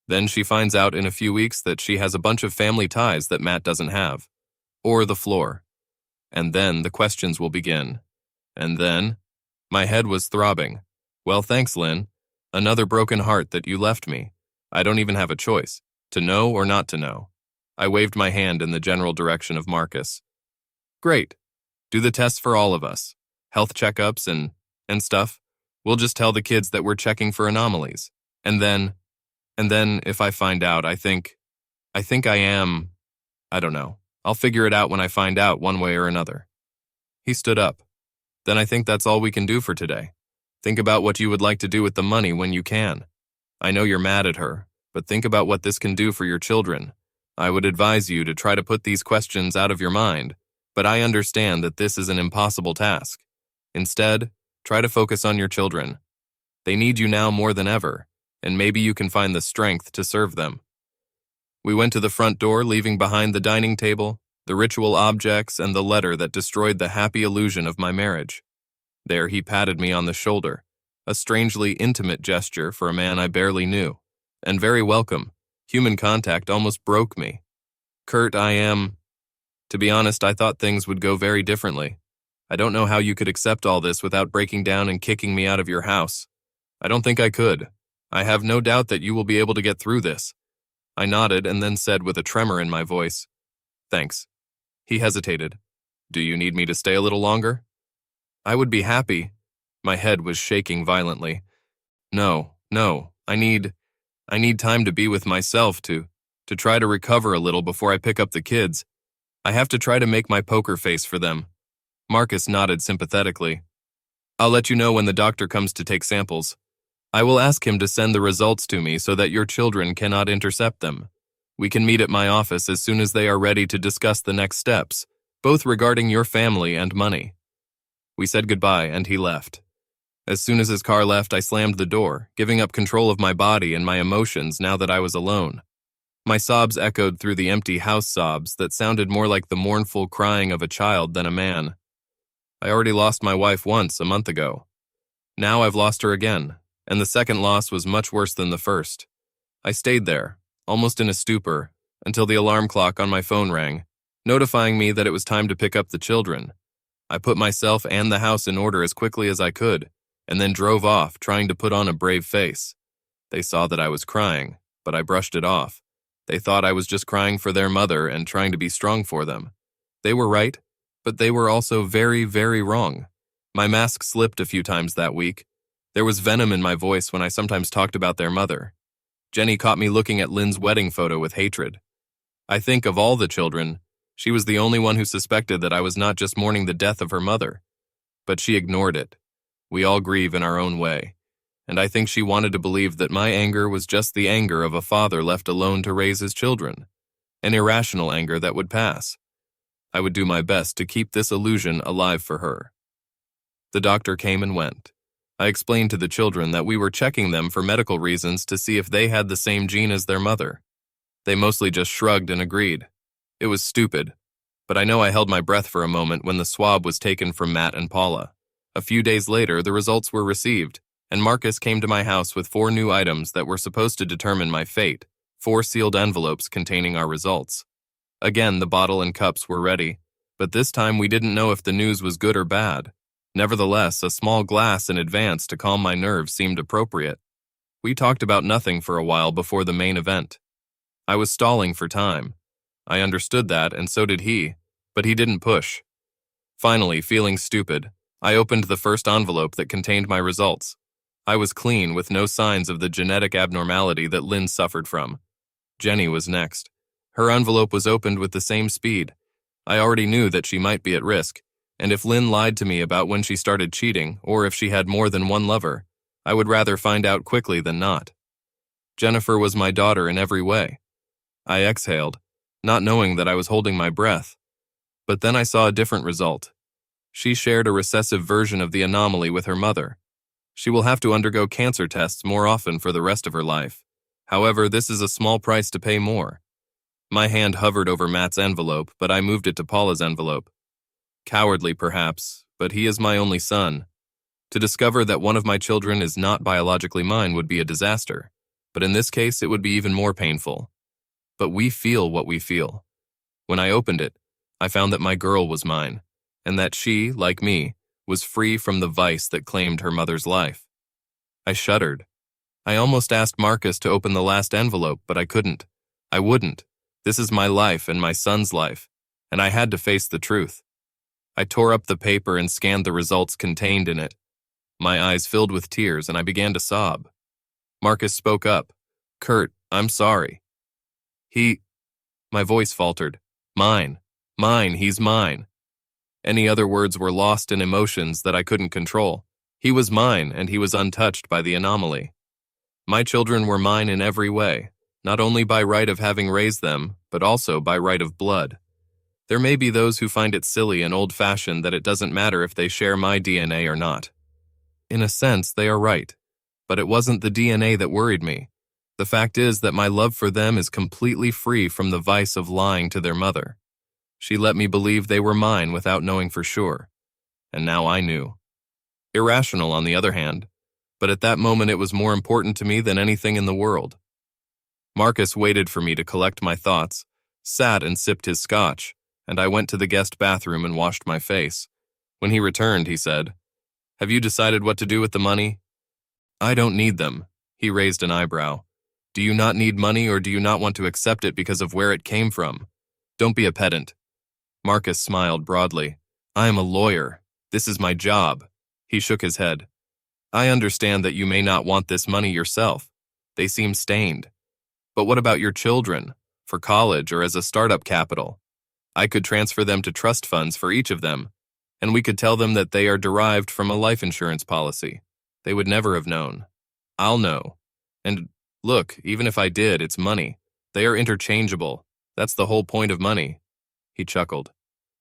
Then she finds out in a few weeks that she has a bunch of family ties that Matt doesn't have. Or the floor. And then the questions will begin. And then... My head was throbbing. Well, thanks, Lynn. Another broken heart that you left me. I don't even have a choice, to know or not to know. I waved my hand in the general direction of Marcus. Great. Do the tests for all of us. Health checkups and stuff. We'll just tell the kids that we're checking for anomalies. And then, if I find out, I think I am, I don't know. I'll figure it out when I find out one way or another. He stood up. Then I think that's all we can do for today. Think about what you would like to do with the money when you can. I know you're mad at her, but think about what this can do for your children. I would advise you to try to put these questions out of your mind, but I understand that this is an impossible task. Instead, try to focus on your children. They need you now more than ever, and maybe you can find the strength to serve them. We went to the front door, leaving behind the dining table, the ritual objects, and the letter that destroyed the happy illusion of my marriage. There he patted me on the shoulder, a strangely intimate gesture for a man I barely knew, and very welcome. Human contact almost broke me. Kurt, To be honest, I thought things would go very differently. I don't know how you could accept all this without breaking down and kicking me out of your house. I don't think I could. I have no doubt that you will be able to get through this. I nodded and then said with a tremor in my voice, "Thanks." He hesitated. "Do you need me to stay a little longer?" "I would be happy." My head was shaking violently. No, I need time to be with myself, to try to recover a little before I pick up the kids. I have to try to make my poker face for them." Marcus nodded sympathetically. "I'll let you know when the doctor comes to take samples. I will ask him to send the results to me so that your children cannot intercept them. We can meet at my office as soon as they are ready to discuss the next steps, both regarding your family and money." We said goodbye and he left. As soon as his car left, I slammed the door, giving up control of my body and my emotions now that I was alone. My sobs echoed through the empty house sobs that sounded more like the mournful crying of a child than a man. I already lost my wife once, a month ago. Now I've lost her again, and the second loss was much worse than the first. I stayed there, almost in a stupor, until the alarm clock on my phone rang, notifying me that it was time to pick up the children. I put myself and the house in order as quickly as I could, and then drove off, trying to put on a brave face. They saw that I was crying, but I brushed it off. They thought I was just crying for their mother and trying to be strong for them. They were right, but they were also very, very wrong. My mask slipped a few times that week. There was venom in my voice when I sometimes talked about their mother. Jenny caught me looking at Lynn's wedding photo with hatred. I think of all the children, she was the only one who suspected that I was not just mourning the death of her mother. But she ignored it. We all grieve in our own way, and I think she wanted to believe that my anger was just the anger of a father left alone to raise his children, an irrational anger that would pass. I would do my best to keep this illusion alive for her. The doctor came and went. I explained to the children that we were checking them for medical reasons to see if they had the same gene as their mother. They mostly just shrugged and agreed. It was stupid, but I know I held my breath for a moment when the swab was taken from Matt and Paula. A few days later, the results were received, and Marcus came to my house with 4 new items that were supposed to determine my fate, 4 sealed envelopes containing our results. Again, the bottle and cups were ready, but this time we didn't know if the news was good or bad. Nevertheless, a small glass in advance to calm my nerves seemed appropriate. We talked about nothing for a while before the main event. I was stalling for time. I understood that, and so did he, but he didn't push. Finally, feeling stupid, I opened the first envelope that contained my results. I was clean, with no signs of the genetic abnormality that Lynn suffered from. Jenny was next. Her envelope was opened with the same speed. I already knew that she might be at risk, and if Lynn lied to me about when she started cheating, or if she had more than one lover, I would rather find out quickly than not. Jennifer was my daughter in every way. I exhaled, not knowing that I was holding my breath. But then I saw a different result. She shared a recessive version of the anomaly with her mother. She will have to undergo cancer tests more often for the rest of her life. However, this is a small price to pay more. My hand hovered over Matt's envelope, but I moved it to Paula's envelope. Cowardly, perhaps, but he is my only son. To discover that one of my children is not biologically mine would be a disaster, but in this case it would be even more painful. But we feel what we feel. When I opened it, I found that my girl was mine, and that she, like me, was free from the vice that claimed her mother's life. I shuddered. I almost asked Marcus to open the last envelope, but I couldn't. I wouldn't. This is my life and my son's life, and I had to face the truth. I tore up the paper and scanned the results contained in it. My eyes filled with tears, and I began to sob. Marcus spoke up. "Kurt, I'm sorry." My voice faltered. Mine, he's mine. Any other words were lost in emotions that I couldn't control. He was mine, and he was untouched by the anomaly. My children were mine in every way, not only by right of having raised them, but also by right of blood. There may be those who find it silly and old-fashioned that it doesn't matter if they share my DNA or not. In a sense, they are right, but it wasn't the DNA that worried me. The fact is that my love for them is completely free from the vice of lying to their mother. She let me believe they were mine without knowing for sure. And now I knew. Irrational, on the other hand, but at that moment it was more important to me than anything in the world. Marcus waited for me to collect my thoughts, sat and sipped his scotch, and I went to the guest bathroom and washed my face. When he returned, he said, "Have you decided what to do with the money?" "I don't need them." He raised an eyebrow. "Do you not need money, or do you not want to accept it because of where it came from? Don't be a pedant." Marcus smiled broadly. "I am a lawyer. This is my job." He shook his head. "I understand that you may not want this money yourself. They seem stained. But what about your children, for college or as a startup capital? I could transfer them to trust funds for each of them, and we could tell them that they are derived from a life insurance policy. They would never have known. I'll know. And look, even if I did, it's money. They are interchangeable. That's the whole point of money." He chuckled.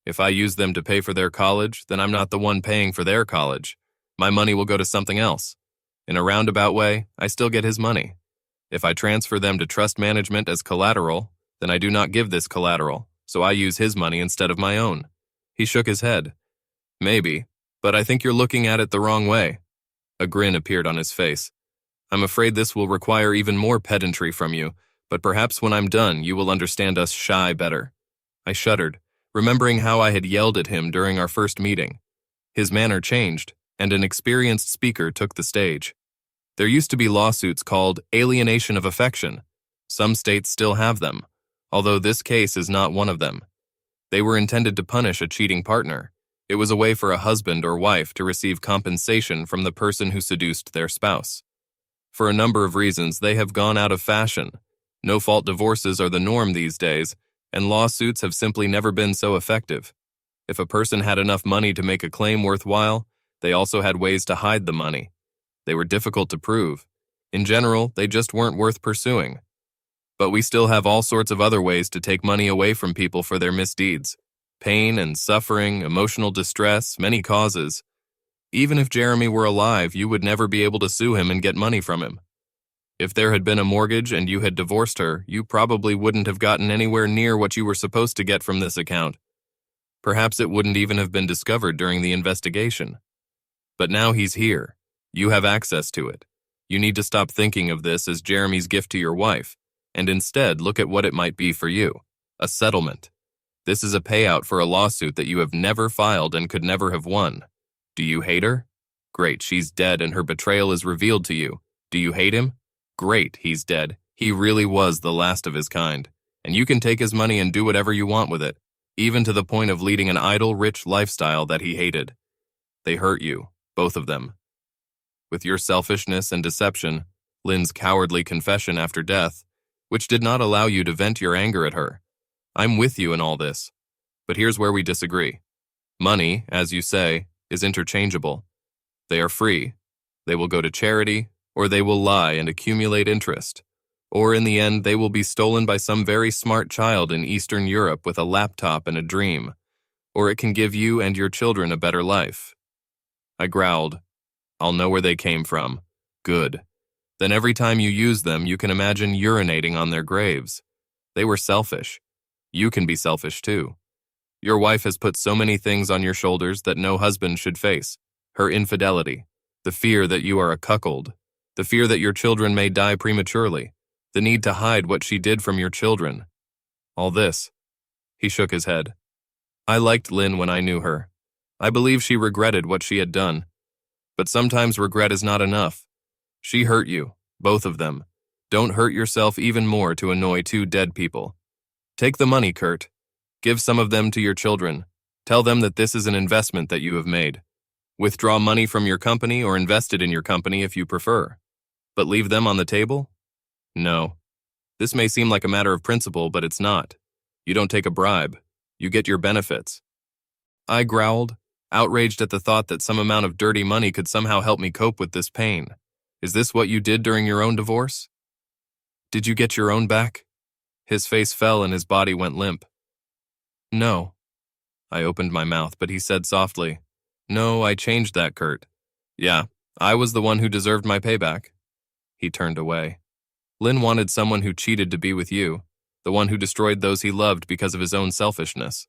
"If I use them to pay for their college, then I'm not the one paying for their college. My money will go to something else. In a roundabout way, I still get his money. If I transfer them to trust management as collateral, then I do not give this collateral, so I use his money instead of my own." He shook his head. "Maybe, but I think you're looking at it the wrong way." A grin appeared on his face. "I'm afraid this will require even more pedantry from you, but perhaps when I'm done you will understand us shy better." I shuddered, remembering how I had yelled at him during our first meeting. His manner changed, and an experienced speaker took the stage. There used to be lawsuits called alienation of affection. Some states still have them, although this case is not one of them. They were intended to punish a cheating partner. It was a way for a husband or wife to receive compensation from the person who seduced their spouse. For a number of reasons, they have gone out of fashion. No-fault divorces are the norm these days, and lawsuits have simply never been so effective. If a person had enough money to make a claim worthwhile, they also had ways to hide the money. They were difficult to prove. In general, they just weren't worth pursuing. But we still have all sorts of other ways to take money away from people for their misdeeds. Pain and suffering, emotional distress, many causes. Even if Jeremy were alive, you would never be able to sue him and get money from him. If there had been a mortgage and you had divorced her, you probably wouldn't have gotten anywhere near what you were supposed to get from this account. Perhaps it wouldn't even have been discovered during the investigation. But now he's here. You have access to it. You need to stop thinking of this as Jeremy's gift to your wife, and instead look at what it might be for you. A settlement. This is a payout for a lawsuit that you have never filed and could never have won. Do you hate her? Great, she's dead and her betrayal is revealed to you. Do you hate him? Great, he's dead. He really was the last of his kind. And you can take his money and do whatever you want with it, even to the point of leading an idle, rich lifestyle that he hated. They hurt you, both of them. With your selfishness and deception, Lynn's cowardly confession after death, which did not allow you to vent your anger at her. I'm with you in all this. But here's where we disagree. Money, as you say, is interchangeable. They are free. They will go to charity, or they will lie and accumulate interest. Or in the end, they will be stolen by some very smart child in Eastern Europe with a laptop and a dream. Or it can give you and your children a better life. I growled. I'll know where they came from. Good. Then every time you use them, you can imagine urinating on their graves. They were selfish. You can be selfish too. Your wife has put so many things on your shoulders that no husband should face. Her infidelity, the fear that you are a cuckold, the fear that your children may die prematurely, the need to hide what she did from your children. All this. He shook his head. I liked Lynn when I knew her. I believe she regretted what she had done. But sometimes regret is not enough. She hurt you, both of them. Don't hurt yourself even more to annoy two dead people. Take the money, Kurt. Give some of them to your children. Tell them that this is an investment that you have made. Withdraw money from your company or invest it in your company if you prefer. But leave them on the table? No. This may seem like a matter of principle, but it's not. You don't take a bribe. You get your benefits. I growled, outraged at the thought that some amount of dirty money could somehow help me cope with this pain. Is this what you did during your own divorce? Did you get your own back? His face fell and his body went limp. No. I opened my mouth, but he said softly, No, I changed that, Kurt. Yeah, I was the one who deserved my payback. He turned away. Lynn wanted someone who cheated to be with you, the one who destroyed those he loved because of his own selfishness.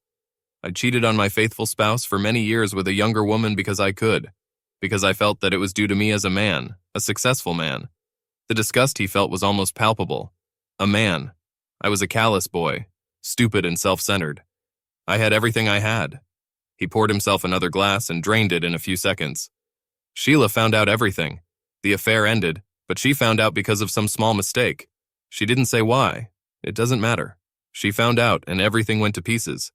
I cheated on my faithful spouse for many years with a younger woman because I could, because I felt that it was due to me as a man, a successful man. The disgust he felt was almost palpable. A man. I was a callous boy, stupid and self-centered. I had everything I had. He poured himself another glass and drained it in a few seconds. Sheila found out everything. The affair ended, but she found out because of some small mistake. She didn't say why. It doesn't matter. She found out and everything went to pieces.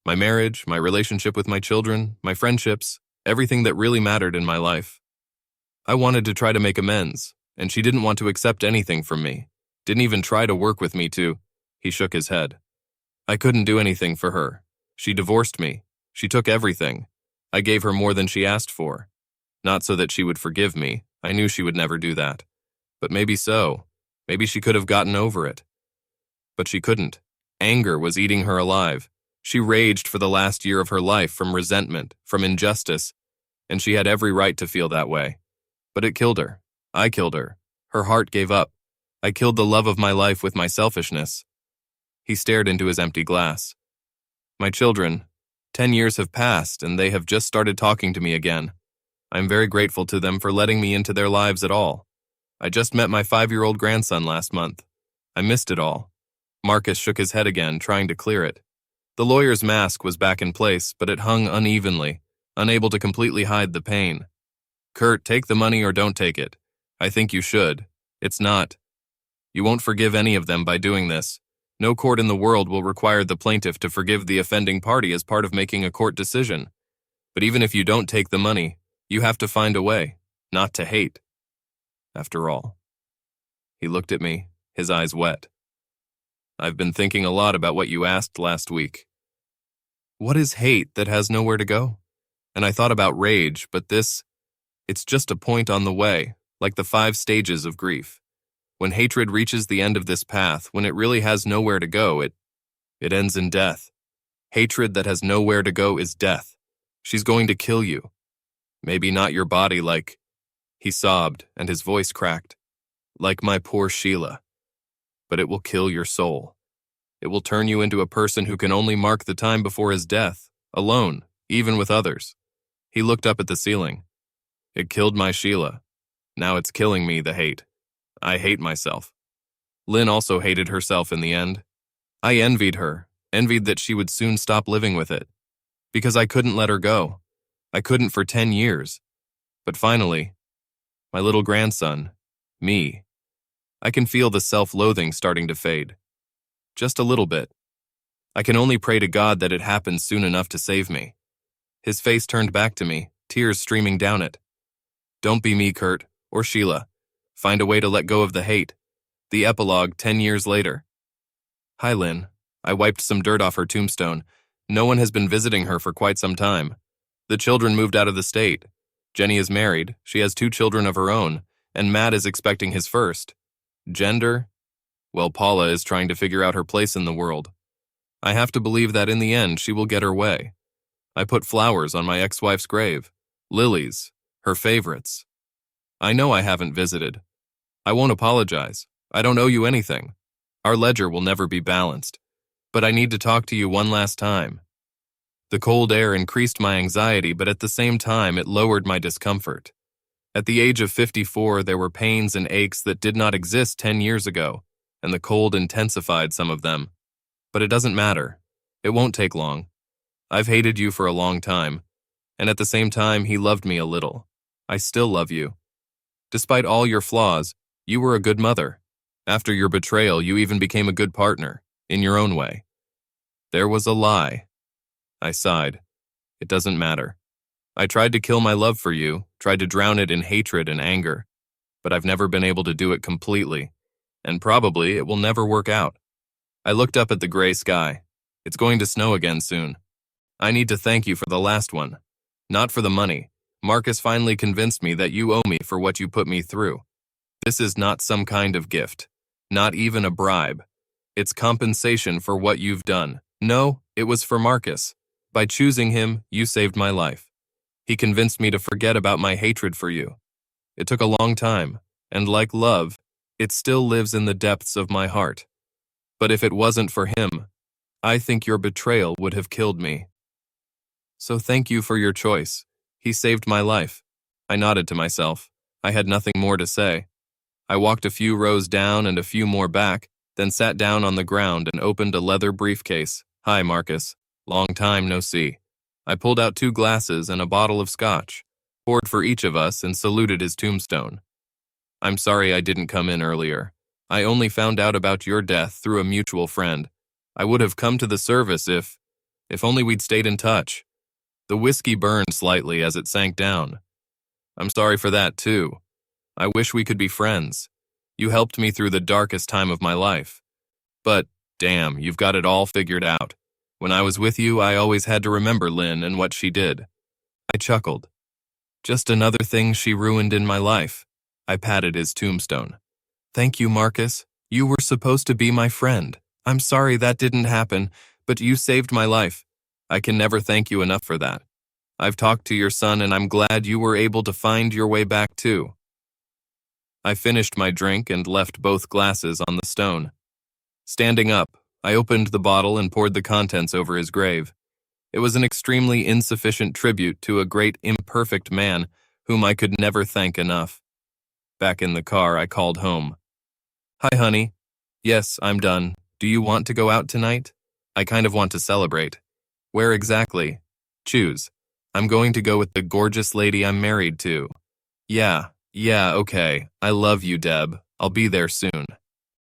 My marriage, my relationship with my children, my friendships, everything that really mattered in my life. I wanted to try to make amends, and she didn't want to accept anything from me. Didn't even try to work with me to. He shook his head. I couldn't do anything for her. She divorced me. She took everything. I gave her more than she asked for. Not so that she would forgive me. I knew she would never do that. But maybe so. Maybe she could have gotten over it. But she couldn't. Anger was eating her alive. She raged for the last year of her life from resentment, from injustice, and she had every right to feel that way. But it killed her. I killed her. Her heart gave up. I killed the love of my life with my selfishness. He stared into his empty glass. My children, 10 years have passed and they have just started talking to me again. I'm very grateful to them for letting me into their lives at all. I just met my 5-year-old grandson last month. I missed it all. Marcus shook his head again, trying to clear it. The lawyer's mask was back in place, but it hung unevenly, unable to completely hide the pain. Kurt, take the money or don't take it. I think you should. It's not. You won't forgive any of them by doing this. No court in the world will require the plaintiff to forgive the offending party as part of making a court decision. But even if you don't take the money, you have to find a way, not to hate. After all. He looked at me, his eyes wet. I've been thinking a lot about what you asked last week. What is hate that has nowhere to go? And I thought about rage, but it's just a point on the way, like the 5 stages of grief. When hatred reaches the end of this path, when it really has nowhere to go, it ends in death. Hatred that has nowhere to go is death. She's going to kill you. Maybe not your body like... He sobbed, and his voice cracked. Like my poor Sheila. But it will kill your soul. It will turn you into a person who can only mark the time before his death, alone, even with others. He looked up at the ceiling. It killed my Sheila. Now it's killing me, the hate. I hate myself. Lynn also hated herself in the end. I envied her, envied that she would soon stop living with it. Because I couldn't let her go. I couldn't for 10 years. But finally, my little grandson, me, I can feel the self-loathing starting to fade. Just a little bit. I can only pray to God that it happens soon enough to save me. His face turned back to me, tears streaming down it. Don't be me, Kurt, or Sheila. Find a way to let go of the hate. The epilogue 10 years later. Hi, Lynn. I wiped some dirt off her tombstone. No one has been visiting her for quite some time. The children moved out of the state. Jenny is married, she has 2 children of her own, and Matt is expecting his first. Gender? Well, Paula is trying to figure out her place in the world. I have to believe that in the end she will get her way. I put flowers on my ex-wife's grave. Lilies, her favorites. I know I haven't visited. I won't apologize. I don't owe you anything. Our ledger will never be balanced. But I need to talk to you one last time. The cold air increased my anxiety, but at the same time it lowered my discomfort. At the age of 54, there were pains and aches that did not exist 10 years ago, and the cold intensified some of them. But it doesn't matter. It won't take long. I've hated you for a long time, and at the same time, he loved me a little. I still love you. Despite all your flaws, you were a good mother. After your betrayal, you even became a good partner, in your own way. There was a lie. I sighed. It doesn't matter. I tried to kill my love for you, tried to drown it in hatred and anger, but I've never been able to do it completely, and probably it will never work out. I looked up at the gray sky. It's going to snow again soon. I need to thank you for the last one. Not for the money. Marcus finally convinced me that you owe me for what you put me through. This is not some kind of gift. Not even a bribe. It's compensation for what you've done. No, it was for Marcus. By choosing him, you saved my life. He convinced me to forget about my hatred for you. It took a long time, and like love, it still lives in the depths of my heart. But if it wasn't for him, I think your betrayal would have killed me. So thank you for your choice. He saved my life. I nodded to myself. I had nothing more to say. I walked a few rows down and a few more back, then sat down on the ground and opened a leather briefcase. Hi, Marcus. Long time no see. I pulled out 2 glasses and a bottle of scotch, poured for each of us, and saluted his tombstone. I'm sorry I didn't come in earlier. I only found out about your death through a mutual friend. I would have come to the service if only we'd stayed in touch. The whiskey burned slightly as it sank down. I'm sorry for that, too. I wish we could be friends. You helped me through the darkest time of my life. But, damn, you've got it all figured out. When I was with you, I always had to remember Lynn and what she did. I chuckled. Just another thing she ruined in my life. I patted his tombstone. Thank you, Marcus. You were supposed to be my friend. I'm sorry that didn't happen, but you saved my life. I can never thank you enough for that. I've talked to your son and I'm glad you were able to find your way back too. I finished my drink and left both glasses on the stone. Standing up, I opened the bottle and poured the contents over his grave. It was an extremely insufficient tribute to a great imperfect man whom I could never thank enough. Back in the car, I called home. Hi, honey. Yes, I'm done. Do you want to go out tonight? I kind of want to celebrate. Where exactly? Choose. I'm going to go with the gorgeous lady I'm married to. Yeah, okay. I love you, Deb. I'll be there soon.